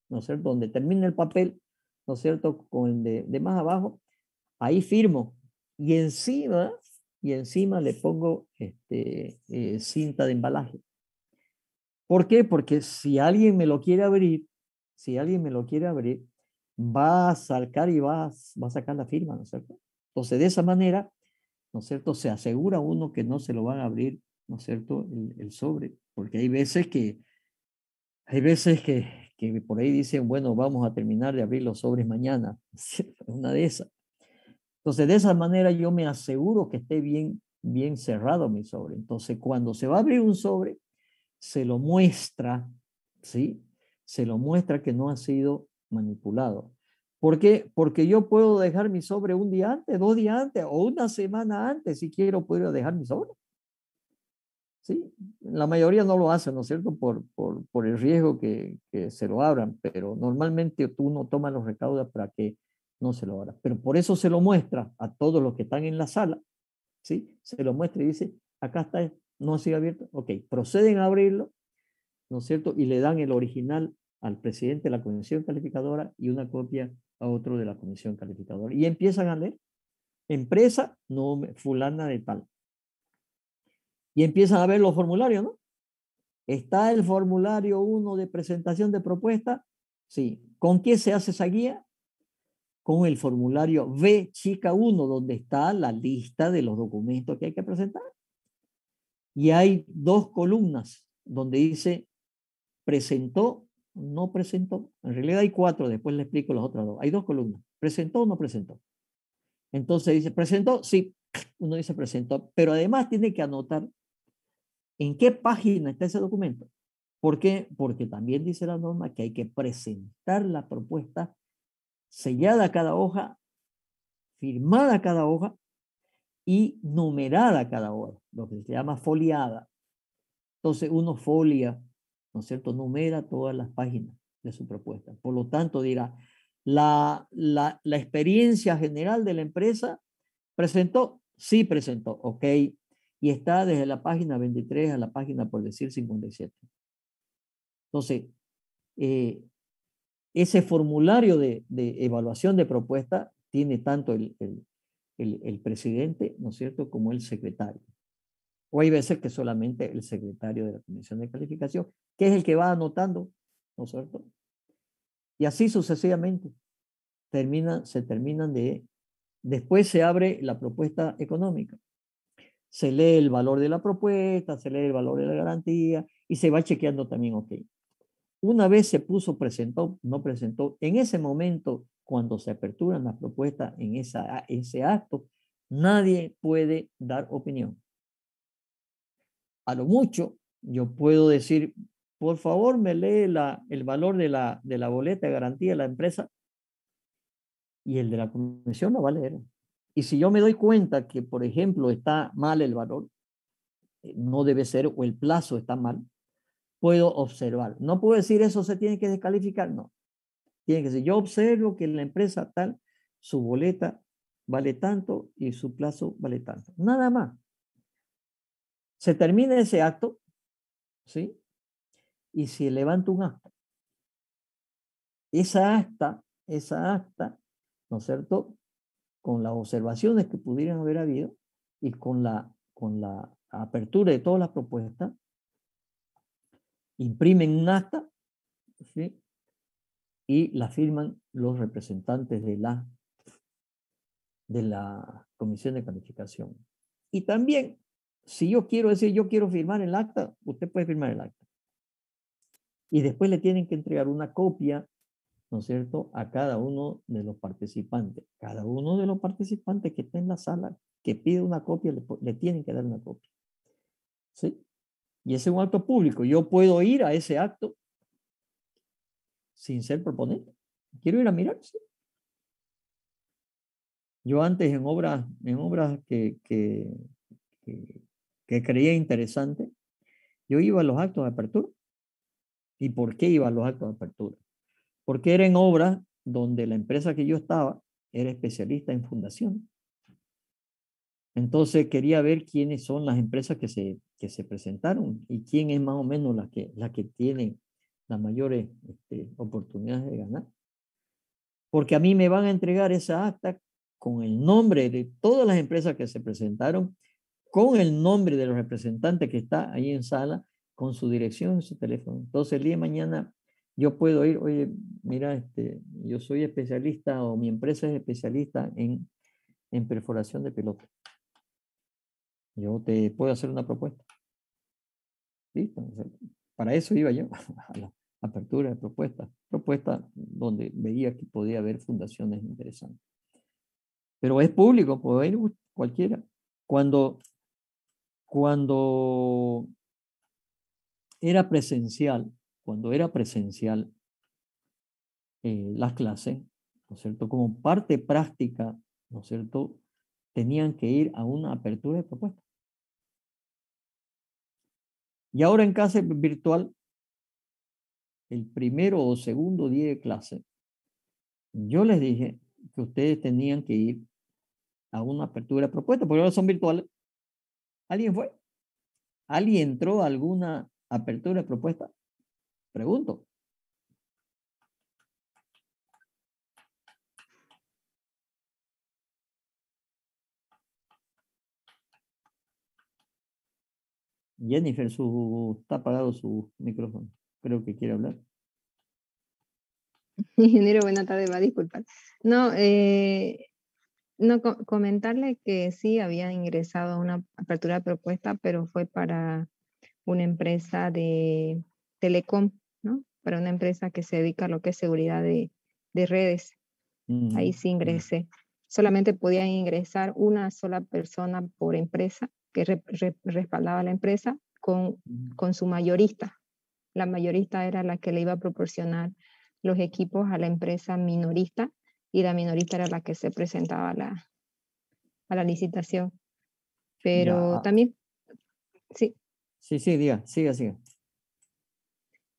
¿no es cierto? Donde termina el papel, ¿no es cierto? Con el de más abajo, ahí firmo. Y encima le pongo cinta de embalaje. ¿Por qué? Porque si alguien me lo quiere abrir, va a sacar y va a sacar la firma, ¿no es cierto? Entonces, de esa manera, ¿no es cierto?, se asegura uno que no se lo van a abrir, ¿no es cierto?, el sobre. Porque hay veces que por ahí dicen, bueno, vamos a terminar de abrir los sobres mañana. Una de esas. Entonces, de esa manera yo me aseguro que esté bien cerrado mi sobre. Entonces, cuando se va a abrir un sobre, se lo muestra, ¿sí? Se lo muestra que no ha sido manipulado. ¿Por qué? Porque yo puedo dejar mi sobre un día antes, 2 días antes o una semana antes, si quiero, puedo dejar mi sobre. ¿Sí? La mayoría no lo hace, ¿no es cierto? Por el riesgo que se lo abran, pero normalmente tú no tomas los recaudos para que no se lo abran. Pero por eso se lo muestra a todos los que están en la sala, ¿sí? Se lo muestra y dice, acá está, no ha sido abierto. Ok, proceden a abrirlo, ¿no es cierto? Y le dan el original al presidente de la comisión calificadora y una copia a otro de la comisión calificadora. Y empiezan a leer, empresa, no, fulana de tal. Y empiezan a ver los formularios, ¿no? ¿Está el formulario 1 de presentación de propuesta? Sí. ¿Con qué se hace esa guía? Con el formulario B chica 1, donde está la lista de los documentos que hay que presentar. Y hay 2 columnas donde dice presentó, no presentó. En realidad hay 4, después le explico las otras 2. Hay 2 columnas. ¿Presentó o no presentó? Entonces dice, ¿presentó? Sí. Uno dice presentó, pero además tiene que anotar en qué página está ese documento. ¿Por qué? Porque también dice la norma que hay que presentar la propuesta sellada cada hoja, firmada cada hoja y numerada cada hoja, lo que se llama foliada. Entonces uno folia, ¿no es cierto?, numera todas las páginas de su propuesta. Por lo tanto, dirá, la experiencia general de la empresa presentó, sí presentó, ok, y está desde la página 23 a la página, por decir, 57. Entonces, ese formulario de evaluación de propuesta tiene tanto el presidente, ¿no es cierto?, como el secretario. O hay veces que solamente el secretario de la comisión de calificación, que es el que va anotando, ¿no es cierto? Y así sucesivamente. Después se abre la propuesta económica. Se lee el valor de la propuesta, se lee el valor de la garantía y se va chequeando también, ok. Una vez se puso, presentó, no presentó, en ese momento, cuando se aperturan las propuestas en ese acto, nadie puede dar opinión. A lo mucho, yo puedo decir, por favor, me lee el valor de la boleta de garantía de la empresa y el de la comisión lo va a leer. Y si yo me doy cuenta que, por ejemplo, está mal el valor, no debe ser, o el plazo está mal, puedo observar. No puedo decir eso se tiene que descalificar, no. Tiene que ser, yo observo que la empresa tal, su boleta vale tanto y su plazo vale tanto. Nada más. Se termina ese acto, ¿sí? Y se levanta un acta. Esa acta, ¿no es cierto?, con las observaciones que pudieran haber habido y con la apertura de todas las propuestas, imprimen un acta, ¿sí?, y la firman los representantes de la comisión de calificación. Y también, si yo quiero decir, yo quiero firmar el acta, usted puede firmar el acta. Y después le tienen que entregar una copia, ¿no es cierto?, a cada uno de los participantes. Cada uno de los participantes que está en la sala, que pide una copia, le tienen que dar una copia. ¿Sí? Y ese es un acto público. Yo puedo ir a ese acto sin ser proponente. Quiero ir a mirar, sí. Yo antes en obras que creía interesante, yo iba a los actos de apertura. ¿Y por qué iba a los actos de apertura? Porque eran obras donde la empresa que yo estaba era especialista en fundación. Entonces quería ver quiénes son las empresas que se presentaron y quién es más o menos la que tiene las mayores oportunidades de ganar. Porque a mí me van a entregar esa acta con el nombre de todas las empresas que se presentaron, con el nombre de los representantes que está ahí en sala, con su dirección y su teléfono. Entonces el día de mañana yo puedo ir, oye, mira, yo soy especialista o mi empresa es especialista en perforación de pelota. Yo te puedo hacer una propuesta. ¿Listo? O sea, para eso iba yo a la apertura de propuestas. Propuestas donde veía que podía haber fundaciones interesantes. Pero es público, puede ir cualquiera. Cuando era presencial, las clases, ¿no es cierto?, como parte práctica, ¿no es cierto?, tenían que ir a una apertura de propuestas. Y ahora en clase virtual, el primero o segundo día de clase, yo les dije que ustedes tenían que ir a una apertura de propuestas, porque ahora son virtuales. ¿Alguien fue? ¿Alguien entró a alguna apertura de propuesta? Pregunto. Jennifer, está apagado su micrófono. Creo que quiere hablar. Ingeniero, buena tarde, va a disculpar. No, comentarle que sí había ingresado a una apertura de propuesta, pero fue para una empresa de telecom, ¿no? Para una empresa que se dedica a lo que es seguridad de redes. Ahí sí ingresé. Solamente podía ingresar una sola persona por empresa que respaldaba a la empresa con su mayorista. La mayorista era la que le iba a proporcionar los equipos a la empresa minorista y la minorista era la que se presentaba a la licitación. Pero Ya. también, sí, Sí, siga.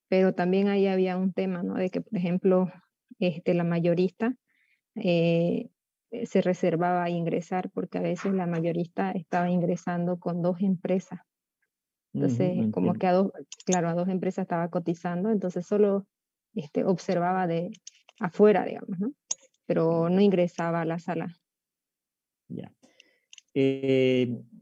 pero también ahí había un tema, ¿no? De que, por ejemplo, la mayorista se reservaba a ingresar porque a veces la mayorista estaba ingresando con 2 empresas. Entonces, como que a dos empresas estaba cotizando, entonces solo observaba de afuera, digamos, ¿no? Pero no ingresaba a la sala. Ya.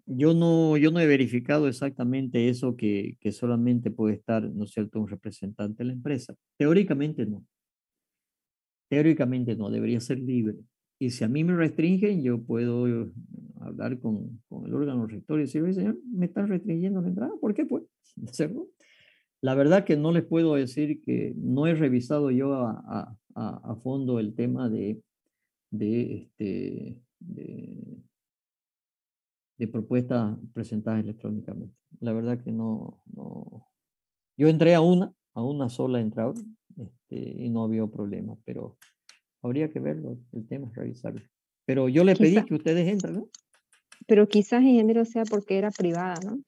Yo no he verificado exactamente eso que solamente puede estar, ¿no es cierto?, un representante de la empresa. Teóricamente no, debería ser libre. Y si a mí me restringen, yo puedo hablar con el órgano rector y decir, oye, señor, me están restringiendo la entrada, ¿por qué? Pues, ¿cierto? La verdad que no les puedo decir que no he revisado yo a fondo el tema de propuestas presentadas electrónicamente. La verdad que no. Yo entré a una sola entrada, y no había problema, pero habría que verlo, el tema, revisarlo. Pero yo le pedí que ustedes entren, ¿no? Pero quizás ingeniero sea porque era privada, ¿no?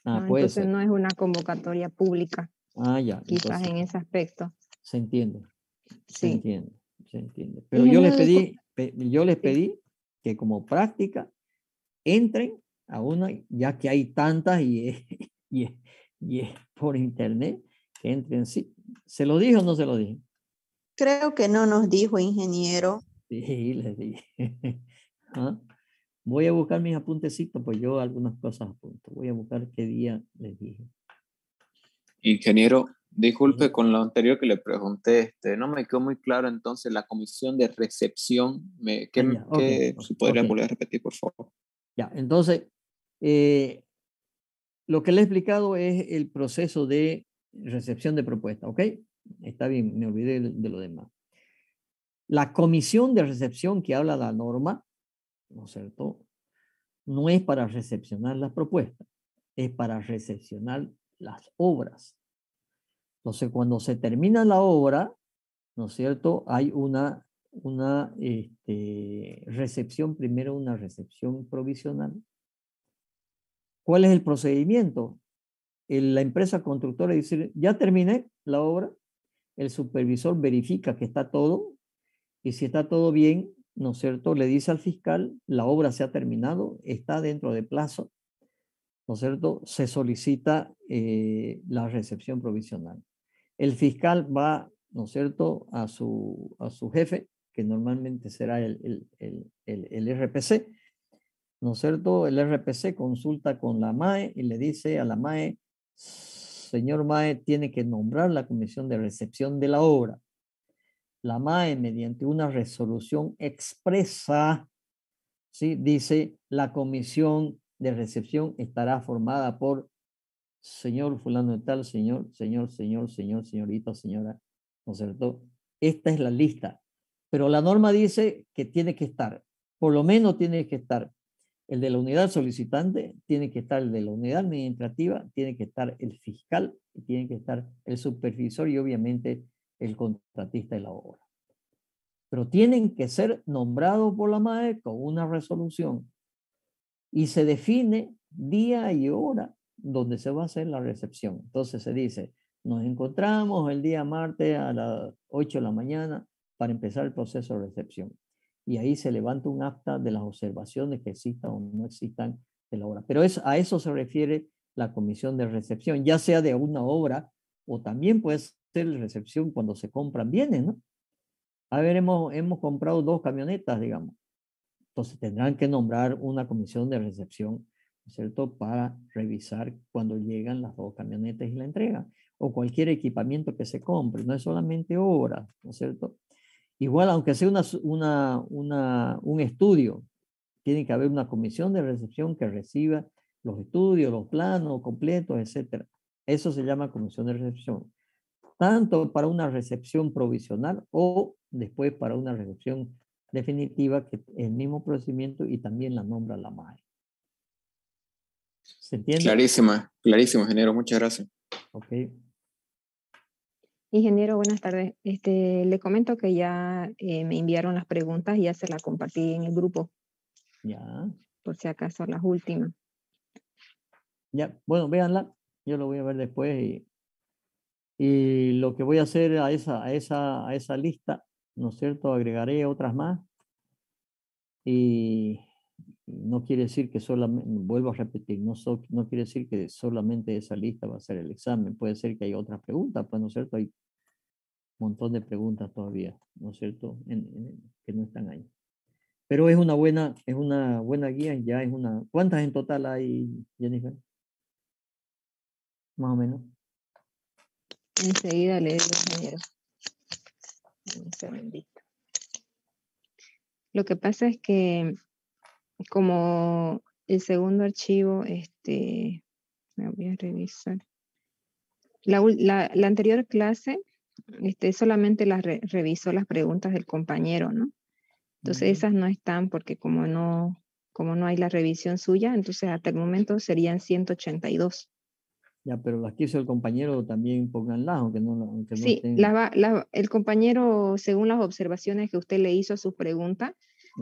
Ah, puede Entonces ser. no es una convocatoria pública. Ah, ya. Quizás Entonces, en ese aspecto. se entiende. Se Sí. entiende. Pero yo les pedí que como práctica entren a una, ya que hay tantas y es por internet, que entren. Sí. ¿Se lo dije o no se lo dije? Creo que no nos dijo, ingeniero. Sí, les dije. ¿Ah? Voy a buscar mis apuntecitos, pues yo algunas cosas apunto. Voy a buscar qué día les dije. Ingeniero, disculpe con lo anterior que le pregunté, no me quedó muy claro entonces la comisión de recepción. Si podría volver a repetir, por favor. Ya, entonces, lo que le he explicado es el proceso de recepción de propuesta, ¿ok? Está bien, me olvidé de lo demás. La comisión de recepción que habla la norma, ¿no es cierto?, no es para recepcionar las propuestas, es para recepcionar las obras. Entonces, cuando se termina la obra, ¿no es cierto?, hay una recepción, primero una recepción provisional. ¿Cuál es el procedimiento? La empresa constructora dice, ya terminé la obra, el supervisor verifica que está todo, y si está todo bien, ¿no es cierto?, le dice al fiscal, la obra se ha terminado, está dentro de plazo, ¿no es cierto?, se solicita la recepción provisional. El fiscal va, ¿no es cierto?, a su jefe, que normalmente será el RPC, ¿no es cierto? El RPC consulta con la MAE y le dice a la MAE, señor MAE, tiene que nombrar la comisión de recepción de la obra. La MAE, mediante una resolución expresa, ¿sí?, dice, la comisión de recepción estará formada por señor fulano de tal, señorita, señora, ¿no es cierto? Esta es la lista, pero la norma dice que tiene que estar, por lo menos tiene que estar el de la unidad solicitante, tiene que estar el de la unidad administrativa, tiene que estar el fiscal, tiene que estar el supervisor y obviamente el contratista de la obra. Pero tienen que ser nombrados por la MAE con una resolución y se define día y hora donde se va a hacer la recepción. Entonces se dice, nos encontramos el día martes a las 8 de la mañana para empezar el proceso de recepción. Y ahí se levanta un acta de las observaciones que existan o no existan de la obra. Pero a eso se refiere la comisión de recepción, ya sea de una obra o también puede ser recepción cuando se compran bienes, ¿no? A ver, hemos comprado 2 camionetas, digamos. Entonces tendrán que nombrar una comisión de recepción, ¿no es cierto?, para revisar cuando llegan las 2 camionetas y la entregan. O cualquier equipamiento que se compre, no es solamente obra, ¿no es cierto? Igual, aunque sea un estudio, tiene que haber una comisión de recepción que reciba los estudios, los planos completos, etc. Eso se llama comisión de recepción. Tanto para una recepción provisional o después para una recepción definitiva, que es el mismo procedimiento y también la nombra la MAE. ¿Se entiende? Clarísimo, ingeniero. Muchas gracias. Ok. Ingeniero, buenas tardes. Le comento que ya me enviaron las preguntas y ya se las compartí en el grupo. Ya. Por si acaso las últimas. Ya, bueno, véanla. Yo lo voy a ver después y lo que voy a hacer a esa lista, ¿no es cierto? Agregaré otras más y no quiere decir que solamente, vuelvo a repetir, no quiere decir que solamente esa lista va a ser el examen. Puede ser que hay otras preguntas, pues, ¿no es cierto? Hay un montón de preguntas todavía, ¿no es cierto? Que no están ahí. Pero es una buena guía, ya es una... ¿Cuántas en total hay, Jennifer? Más o menos. Enseguida le digo, ingeniero. Un segundito. Lo que pasa es que como el segundo archivo, me voy a revisar. La anterior clase solamente revisó las preguntas del compañero, ¿no? Entonces esas no están porque como no hay la revisión suya, entonces hasta el momento serían 182. Ya, pero las que hizo el compañero también pónganlas, aunque no Sí, estén... el compañero, según las observaciones que usted le hizo a sus preguntas,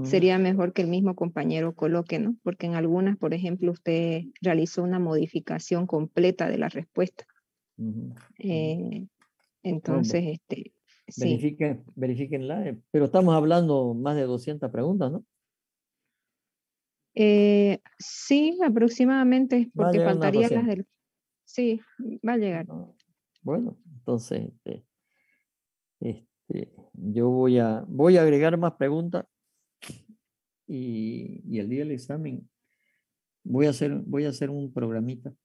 sería mejor que el mismo compañero coloque, ¿no? Porque en algunas, por ejemplo, usted realizó una modificación completa de la respuesta. Entonces, sí. Verifíquenla, pero estamos hablando más de 200 preguntas, ¿no? Sí, aproximadamente, porque faltarían las del... Sí, va a llegar. Bueno, entonces, yo voy a agregar más preguntas y el día del examen voy a hacer un programita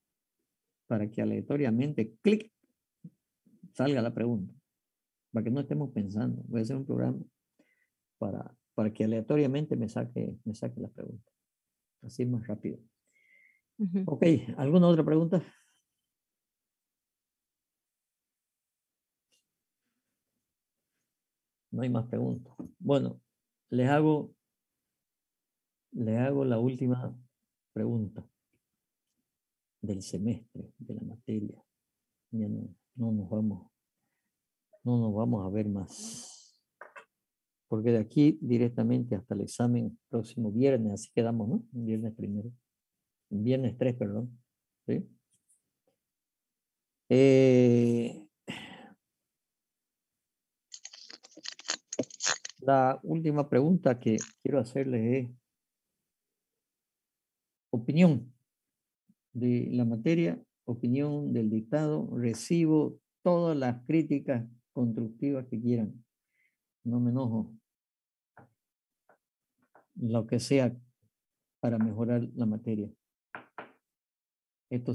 para que aleatoriamente, clic, salga la pregunta, para que no estemos pensando. Voy a hacer un programa para que aleatoriamente me saque la pregunta. Así es más rápido. Ok, ¿alguna otra pregunta? No hay más preguntas. Bueno, les hago la última pregunta del semestre, de la materia. Ya no nos vamos a ver más. Porque de aquí directamente hasta el examen próximo viernes, así quedamos, ¿no? Viernes 3, perdón. ¿Sí? La última pregunta que quiero hacerles es opinión de la materia, opinión del dictado. Recibo todas las críticas constructivas que quieran. No me enojo. Lo que sea para mejorar la materia. Esto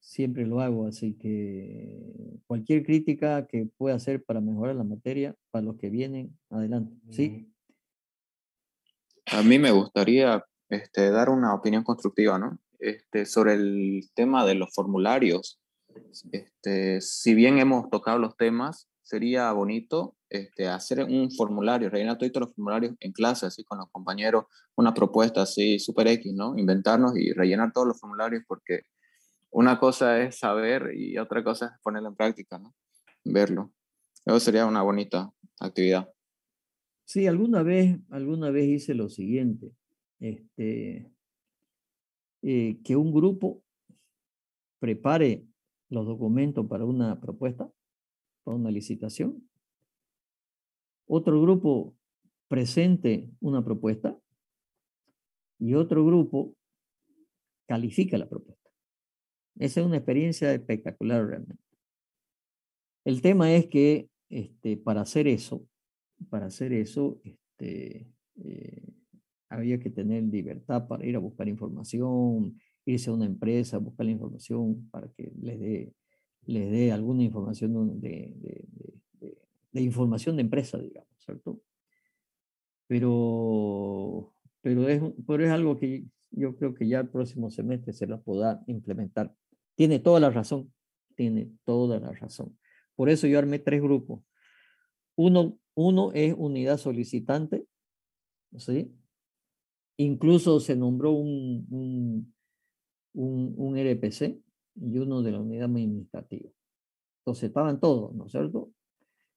siempre lo hago, así que cualquier crítica que pueda hacer para mejorar la materia, para los que vienen, adelante. ¿Sí? A mí me gustaría dar una opinión constructiva, ¿no? Sobre el tema de los formularios. Si bien hemos tocado los temas, sería bonito hacer un formulario, rellenar todos los formularios en clase, así con los compañeros, una propuesta así super X, ¿no? Inventarnos y rellenar todos los formularios, porque una cosa es saber y otra cosa es ponerlo en práctica, ¿no? Verlo. Eso sería una bonita actividad. Sí, alguna vez hice lo siguiente, que un grupo prepare los documentos para una propuesta, para una licitación. Otro grupo presente una propuesta y otro grupo califica la propuesta. Esa es una experiencia espectacular realmente. El tema es que para hacer eso, había que tener libertad para ir a buscar información, irse a una empresa, buscar la información para que les dé alguna información de información de empresa, digamos, ¿cierto? Pero es algo que yo creo que ya el próximo semestre se la podrá implementar. Tiene toda la razón. Por eso yo armé 3 grupos. Uno es unidad solicitante, ¿sí? Incluso se nombró un RPC y uno de la unidad administrativa. Entonces estaban todos, ¿no es cierto?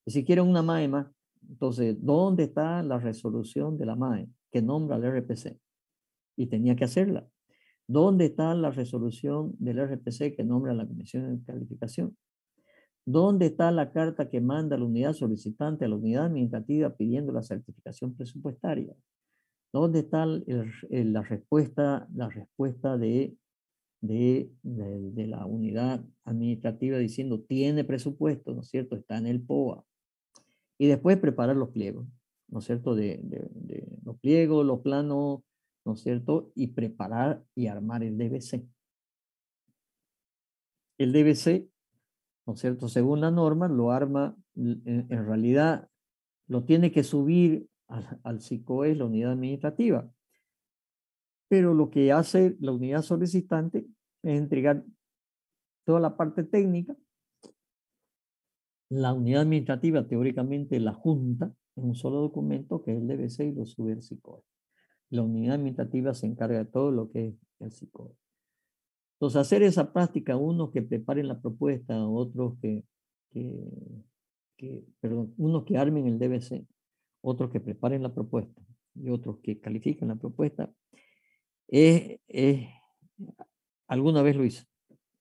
Y si quieren una MAE más, entonces, ¿dónde está la resolución de la MAE que nombra al RPC? Y tenía que hacerla. ¿Dónde está la resolución del RPC que nombra la Comisión de Calificación? ¿Dónde está la carta que manda la unidad solicitante a la unidad administrativa pidiendo la certificación presupuestaria? ¿Dónde está la respuesta de la unidad administrativa diciendo tiene presupuesto, ¿no es cierto? Está en el POA. Y después preparar los pliegos, ¿no es cierto? De los pliegos, los planos, ¿no es cierto? Y preparar y armar el DBC. El DBC, ¿no es cierto? Según la norma, lo arma, en realidad, lo tiene que subir al SICOE, la unidad administrativa. Pero lo que hace la unidad solicitante es entregar toda la parte técnica. La unidad administrativa, teóricamente, la junta en un solo documento, que es el DBC, y lo sube al SICOE. La unidad administrativa se encarga de todo lo que es el SICOE. Entonces, hacer esa práctica, unos que preparen la propuesta, otros unos que armen el DBC, otros que preparen la propuesta y otros que califiquen la propuesta, alguna vez lo hice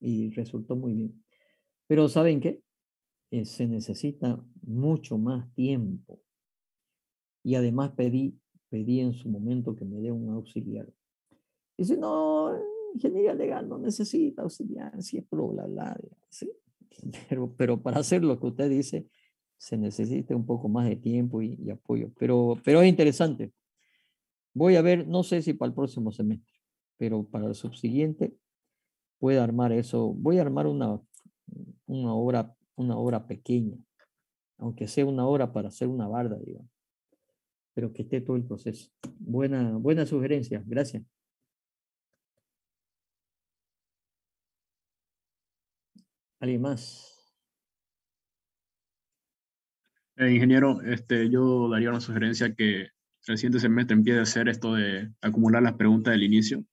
y resultó muy bien. Pero ¿saben qué? Se necesita mucho más tiempo. Y además pedí en su momento que me dé un auxiliar. Dice, no, ingeniería legal no necesita auxiliar, si es pro, bla, bla, ¿sí? Pero para hacer lo que usted dice, se necesita un poco más de tiempo y apoyo. Pero es interesante. Voy a ver, no sé si para el próximo semestre, pero para el subsiguiente puede armar eso. Voy a armar una obra pequeña, aunque sea una hora para hacer una barda, digamos, pero que esté todo el proceso. Buena sugerencia, gracias. ¿Alguien más? Ingeniero, yo daría una sugerencia que el siguiente semestre empiece a hacer esto de acumular las preguntas del inicio,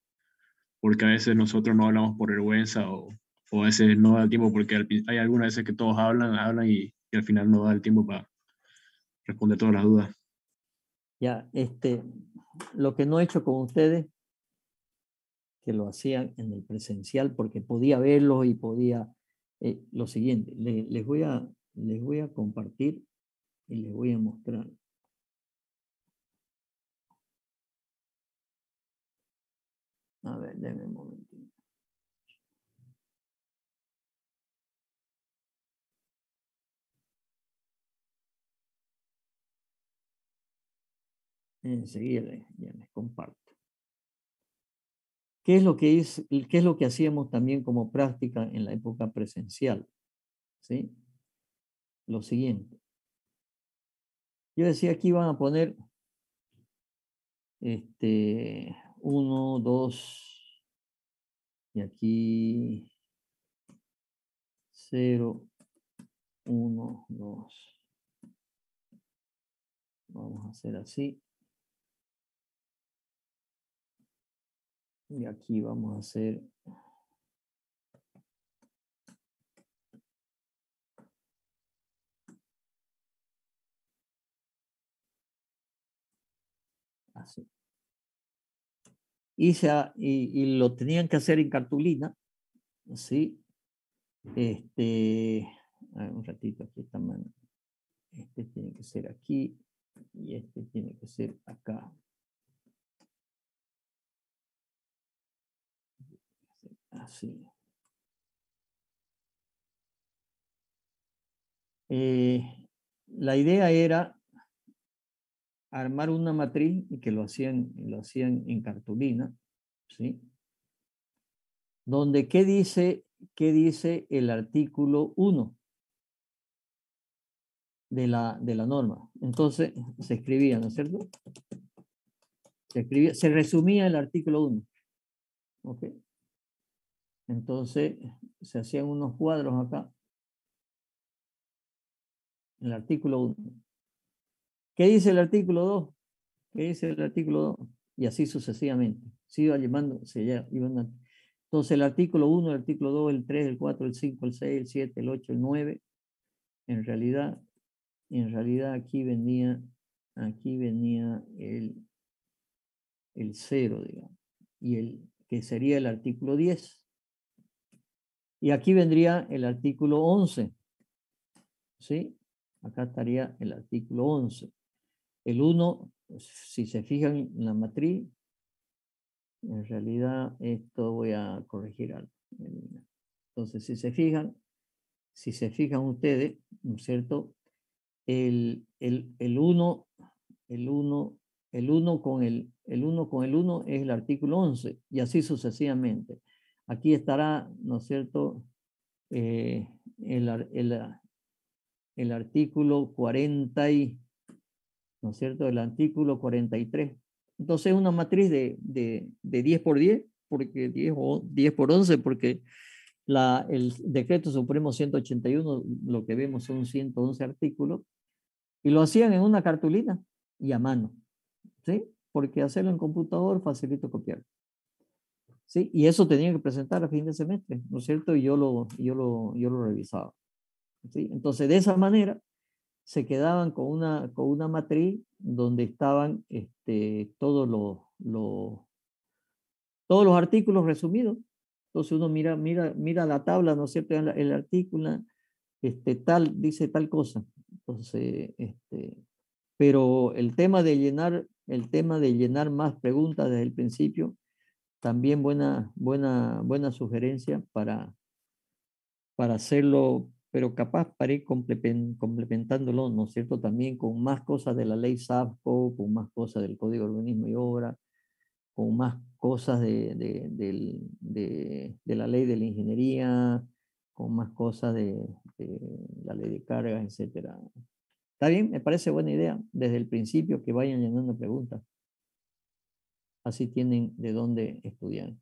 porque a veces nosotros no hablamos por vergüenza o a veces no da el tiempo, porque hay algunas veces que todos hablan y al final no da el tiempo para responder todas las dudas. Ya, lo que no he hecho con ustedes, que lo hacían en el presencial, porque podía verlos y podía, lo siguiente, les voy a compartir y les voy a mostrar. A ver, denme un momentito. Enseguida ya les comparto. ¿Qué es lo que hacíamos también como práctica en la época presencial? ¿Sí? Lo siguiente. Yo decía aquí van a poner 1, 2 y aquí 0, 1, 2. Vamos a hacer así. Y aquí vamos a hacer así. Y lo tenían que hacer en cartulina, ¿sí? Un ratito, aquí está mano. Tiene que ser aquí y tiene que ser acá. Así. La idea era armar una matriz y que lo hacían en cartulina, ¿sí? Donde, ¿qué dice el artículo 1 de la norma? Entonces, se escribía, ¿no es cierto? Se resumía el artículo 1. ¿Ok? Entonces, se hacían unos cuadros acá. El artículo 1. ¿Qué dice el artículo 2? ¿Qué dice el artículo 2? Y así sucesivamente. Se iba llevando, entonces el artículo 1, el artículo 2, el 3, el 4, el 5, el 6, el 7, el 8, el 9 en realidad aquí venía el 0, digamos, y que sería el artículo 10. Y aquí vendría el artículo 11, ¿sí? Acá estaría el artículo 11. El 1, si se fijan en la matriz, en realidad esto voy a corregir algo. Entonces, si se fijan ustedes, ¿no es cierto? El 1 con el 1 es el artículo 11 y así sucesivamente. Aquí estará, ¿no es cierto? El artículo 40 ¿no es cierto? El artículo 43. Entonces es una matriz de 10 por 10, porque 10 por 11, porque el decreto supremo 181, lo que vemos son 111 artículos, y lo hacían en una cartulina y a mano, ¿sí? Porque hacerlo en computador facilita copiar. ¿Sí? Y eso tenía que presentar a fin de semestre, ¿no es cierto? Y yo lo revisaba. ¿Sí? Entonces, de esa manera, se quedaban con una matriz donde estaban todos los artículos resumidos. Entonces uno mira la tabla, ¿no es cierto? El artículo dice tal cosa. Entonces, pero el tema de llenar más preguntas desde el principio, también buena sugerencia para hacerlo, pero capaz para ir complementándolo, ¿no es cierto? También con más cosas de la ley SAFCO, con más cosas del Código de Urbanismo y Obra, con más cosas de la ley de la ingeniería, con más cosas de la ley de cargas, etcétera. Está bien, me parece buena idea desde el principio que vayan llenando preguntas. Así tienen de dónde estudiar.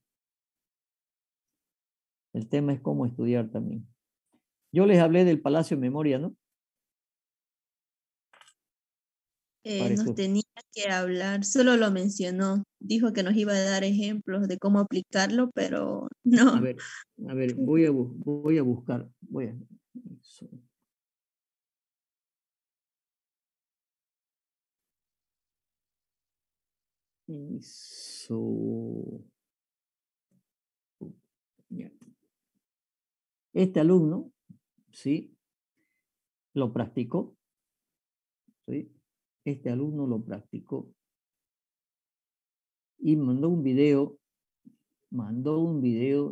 El tema es cómo estudiar también. Yo les hablé del Palacio de Memoria, ¿no? Nos tenía que hablar, solo lo mencionó, dijo que nos iba a dar ejemplos de cómo aplicarlo, pero no. A ver, voy a buscar. Este alumno, ¿sí? Lo practicó, ¿sí? Este alumno lo practicó y mandó un video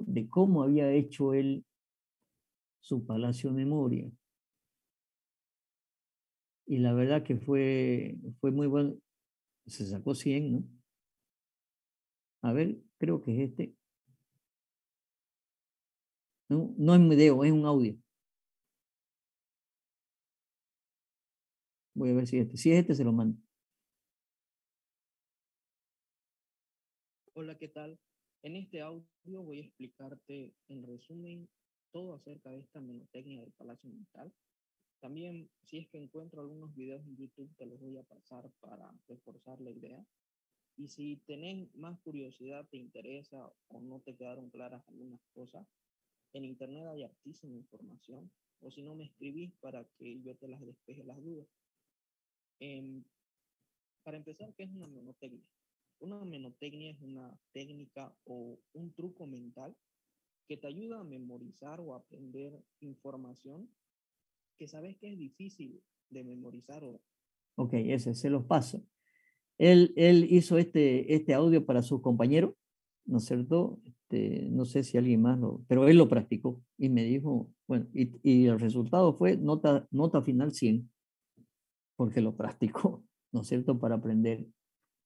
de cómo había hecho él su Palacio de Memoria. Y la verdad que fue muy bueno. Se sacó 100, ¿no? A ver, creo que es este. No es un video, es un audio. Voy a ver si es este. Si es este, se lo mando. Hola, ¿qué tal? En este audio voy a explicarte en resumen todo acerca de esta menotecnia del Palacio Mental. También, si es que encuentro algunos videos en YouTube, te los voy a pasar para reforzar la idea. Y si tenés más curiosidad, te interesa o no te quedaron claras algunas cosas, en internet hay hartísima información, o si no me escribís para que yo te las despeje las dudas. Para empezar, ¿qué es una menotecnia? Una menotecnia es una técnica o un truco mental que te ayuda a memorizar o aprender información que sabes que es difícil de memorizar. Ok, ese se los paso. Él hizo este audio para sus compañeros, ¿no es cierto? No sé si alguien más pero él lo practicó y me dijo, bueno, y el resultado fue nota final 100, porque lo practicó, ¿no es cierto? Para aprender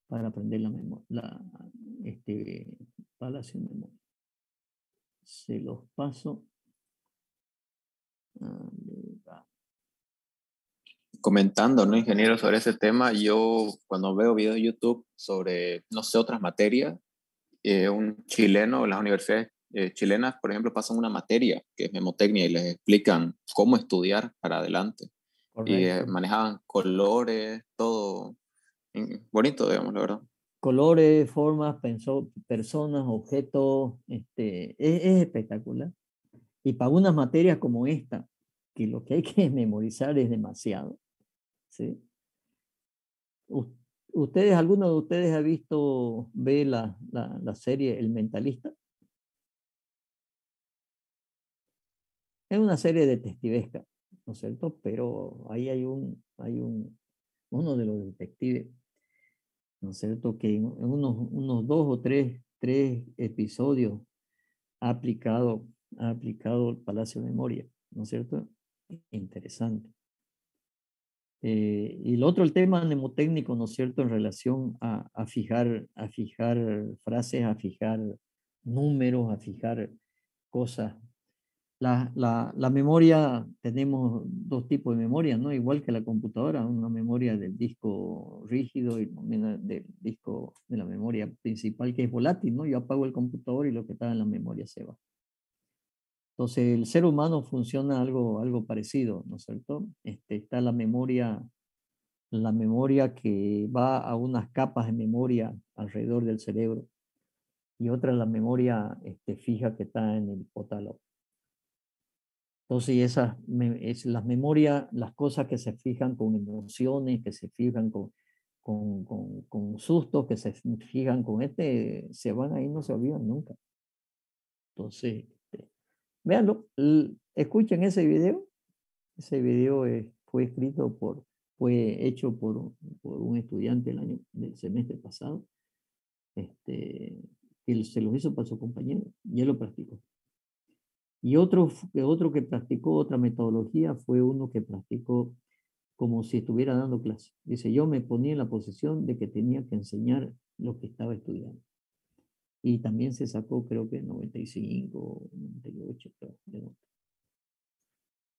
la memoria, Palacio de Memoria. Se los paso. Comentando, ¿no, ingeniero, sobre ese tema? Yo cuando veo videos de YouTube sobre, no sé, otras materias, un chileno, las universidades chilenas, por ejemplo, pasan una materia que es memotecnia y les explican cómo estudiar para adelante. Correcto. Y manejaban colores, todo bonito, digamos, la verdad. Colores, formas, personas, objetos, es espectacular. Y para unas materias como esta, que lo que hay que memorizar es demasiado, ¿sí? ¿Ustedes, alguno de ustedes ha visto, ve la serie El Mentalista? Es una serie detectivesca, ¿no es cierto? Pero ahí hay uno de los detectives, ¿no es cierto? Que en unos 2 o 3 episodios ha aplicado el Palacio de Memoria, ¿no es cierto? Interesante. Y el otro, el tema mnemotécnico, ¿no es cierto? En relación a fijar frases, a fijar números, a fijar cosas. La memoria, tenemos 2 tipos de memoria, ¿no? Igual que la computadora, una memoria del disco rígido y del disco de la memoria principal, que es volátil, ¿no? Yo apago el computador y lo que está en la memoria se va. Entonces, el ser humano funciona algo parecido, ¿no es cierto? Está la memoria que va a unas capas de memoria alrededor del cerebro, y otra la memoria fija que está en el hipotálamo. Entonces, las memorias, las cosas que se fijan con emociones, que se fijan con sustos, que se fijan con se van ahí, no se olvidan nunca. Entonces, véanlo, escuchen ese video. Ese video fue hecho por un estudiante del semestre pasado, que se lo hizo para su compañero, y él lo practicó. Y otro que practicó otra metodología fue uno que practicó como si estuviera dando clase. Dice, yo me ponía en la posición de que tenía que enseñar lo que estaba estudiando. Y también se sacó, creo que 95, 98, creo, de nota.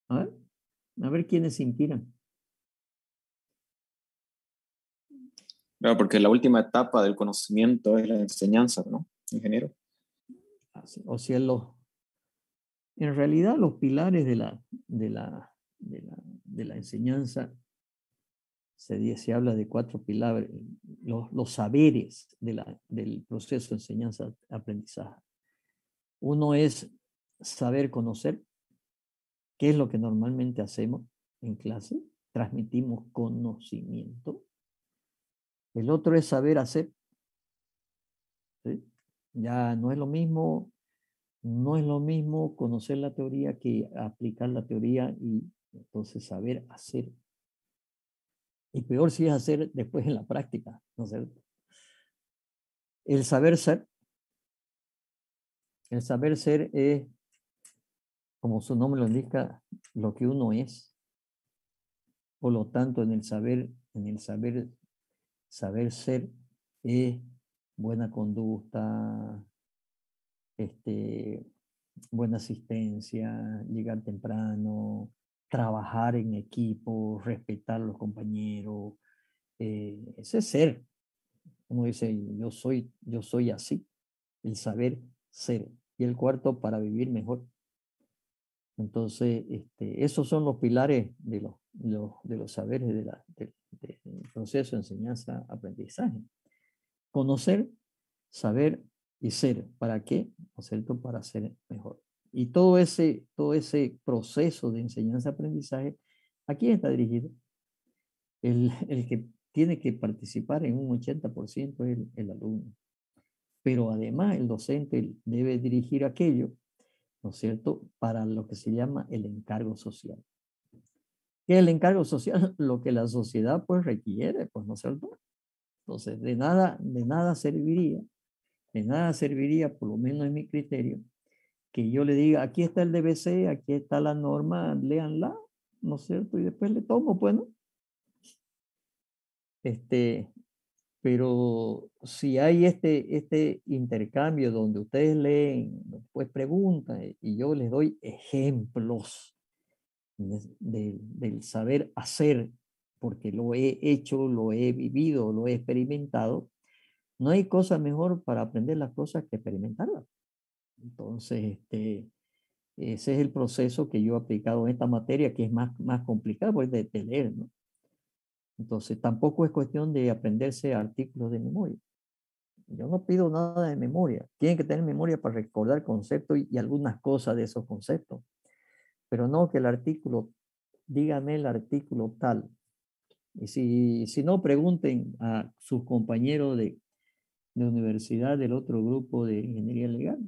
A ver quiénes se inspiran. Claro, porque la última etapa del conocimiento es la enseñanza, ¿no, ingeniero? O sea, en realidad los pilares de la enseñanza, se habla de 4 pilares, los saberes del proceso de enseñanza-aprendizaje. Uno es saber conocer, que es lo que normalmente hacemos en clase, transmitimos conocimiento. El otro es saber hacer, ¿sí? Ya no es lo mismo conocer la teoría que aplicar la teoría, y entonces saber hacer. Y peor si es hacer después en la práctica, ¿no es cierto? El saber ser es, como su nombre lo indica, lo que uno es. Por lo tanto, en el saber ser es buena conducta, buena asistencia, llegar temprano, trabajar en equipo, respetar a los compañeros. Ese es ser. Uno dice, yo soy así. El saber ser. Y el cuarto, para vivir mejor. Entonces, esos son los pilares de los saberes del proceso de enseñanza-aprendizaje. Conocer, saber y ser. ¿Para qué? ¿No es cierto? Para ser mejor. Y todo ese proceso de enseñanza-aprendizaje, ¿a quién está dirigido? El que tiene que participar en un 80% es el alumno. Pero además el docente debe dirigir aquello, ¿no es cierto?, para lo que se llama el encargo social. ¿Qué es el encargo social? Lo que la sociedad pues requiere, pues, ¿no es cierto? Entonces, de nada serviría, por lo menos en mi criterio, que yo le diga, aquí está el DBC, aquí está la norma, léanla, ¿no es cierto? Y después le tomo, pues, ¿no? Pero si hay este intercambio donde ustedes leen, después preguntan, y yo les doy ejemplos del saber hacer, porque lo he hecho, lo he vivido, lo he experimentado, no hay cosa mejor para aprender las cosas que experimentarlas. Entonces, ese es el proceso que yo he aplicado en esta materia, que es más complicada, pues, de leer, ¿no? Entonces, tampoco es cuestión de aprenderse artículos de memoria. Yo no pido nada de memoria. Tienen que tener memoria para recordar conceptos y algunas cosas de esos conceptos. pero no que el artículo, dígame el artículo tal. Y si no, pregunten a sus compañeros de universidad del otro grupo de ingeniería legal.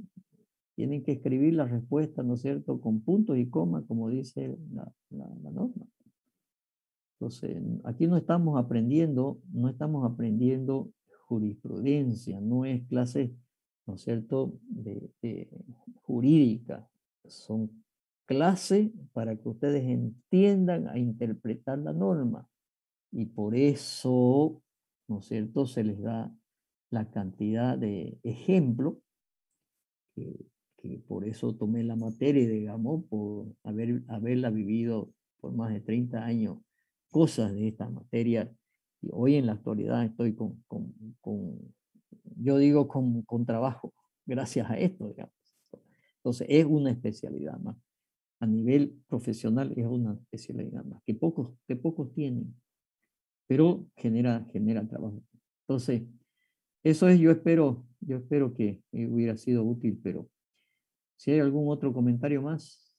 Tienen que escribir la respuesta, ¿no es cierto?, con puntos y comas, como dice la norma. Entonces, aquí no estamos aprendiendo jurisprudencia, no es clase, ¿no es cierto?, de jurídica. Son clases para que ustedes entiendan a interpretar la norma. Y por eso, ¿no es cierto?, se les da la cantidad de ejemplos que por eso tomé la materia, digamos, por haberla vivido por más de 30 años, cosas de esta materia. Y hoy en la actualidad estoy yo digo, con trabajo, gracias a esto, digamos. Entonces, es una especialidad más. A nivel profesional es una especialidad más, que pocos tienen, pero genera trabajo. Entonces, eso es, yo espero que hubiera sido útil, pero si hay algún otro comentario más.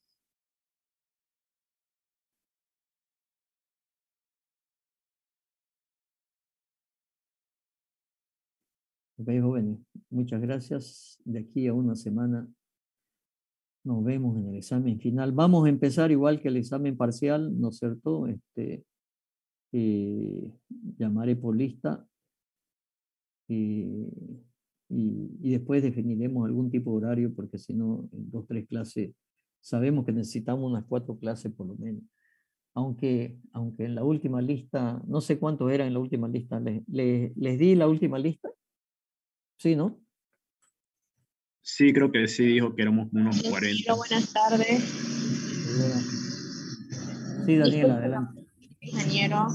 Ok, jóvenes, muchas gracias. De aquí a una semana nos vemos en el examen final. Vamos a empezar igual que el examen parcial, ¿no es cierto? Llamaré por lista y después definiremos algún tipo de horario, porque si no, en 2 o 3 clases, sabemos que necesitamos unas 4 clases por lo menos. Aunque en la última lista, no sé cuánto era en la última lista, ¿les di la última lista? Sí, ¿no? Sí, creo que sí, dijo que éramos unos 40. Buenas tardes. Sí, Daniela, adelante. Ingeniero,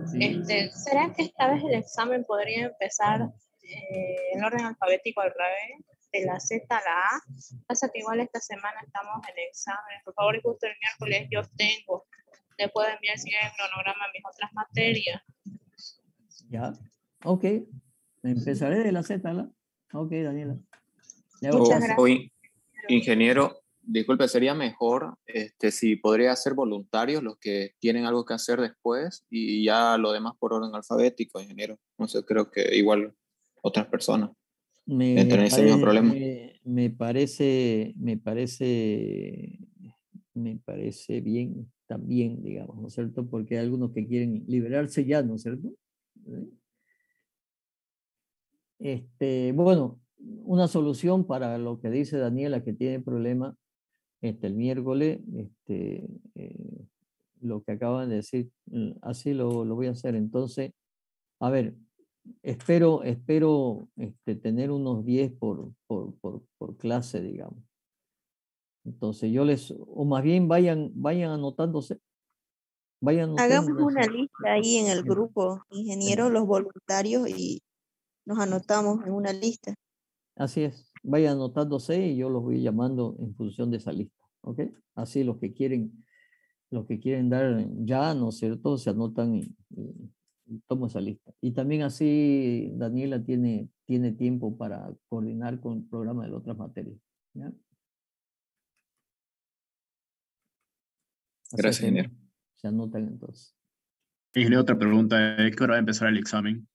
Sí. ¿Será que esta vez el examen podría empezar en orden alfabético al revés, de la Z a la A? Pasa que igual esta semana estamos en examen. Por favor, y justo el miércoles yo tengo. Le puedo enviar si hay el cronograma a mis otras materias. Ya, ok. Empezaré de la Z a la. Ok, Daniela. Muchas gracias. Ingeniero, disculpe, sería mejor si podría ser voluntarios los que tienen algo que hacer después y ya lo demás por orden alfabético, ingeniero. No sé, creo que igual otras personas entran en ese mismo problema. Me parece bien también, digamos, ¿no es cierto? Porque hay algunos que quieren liberarse ya, ¿no es cierto? Bueno, una solución para lo que dice Daniela, que tiene problema el miércoles, lo que acaban de decir, así lo voy a hacer. Entonces, a ver, espero tener unos 10 por clase, digamos. Entonces o más bien vayan anotándose. Hagamos una lista ahí en el grupo, ingeniero, los voluntarios, y nos anotamos en una lista. Así es, vayan anotándose y yo los voy llamando en función de esa lista, ¿ok? Así los que quieren dar ya, ¿no es cierto?, se anotan y tomo esa lista. Y también así Daniela tiene tiempo para coordinar con el programa de otras materias, ¿ya? Gracias, ingeniero. Se anotan entonces. Ingeniero, otra pregunta, ¿es qué hora va a empezar el examen?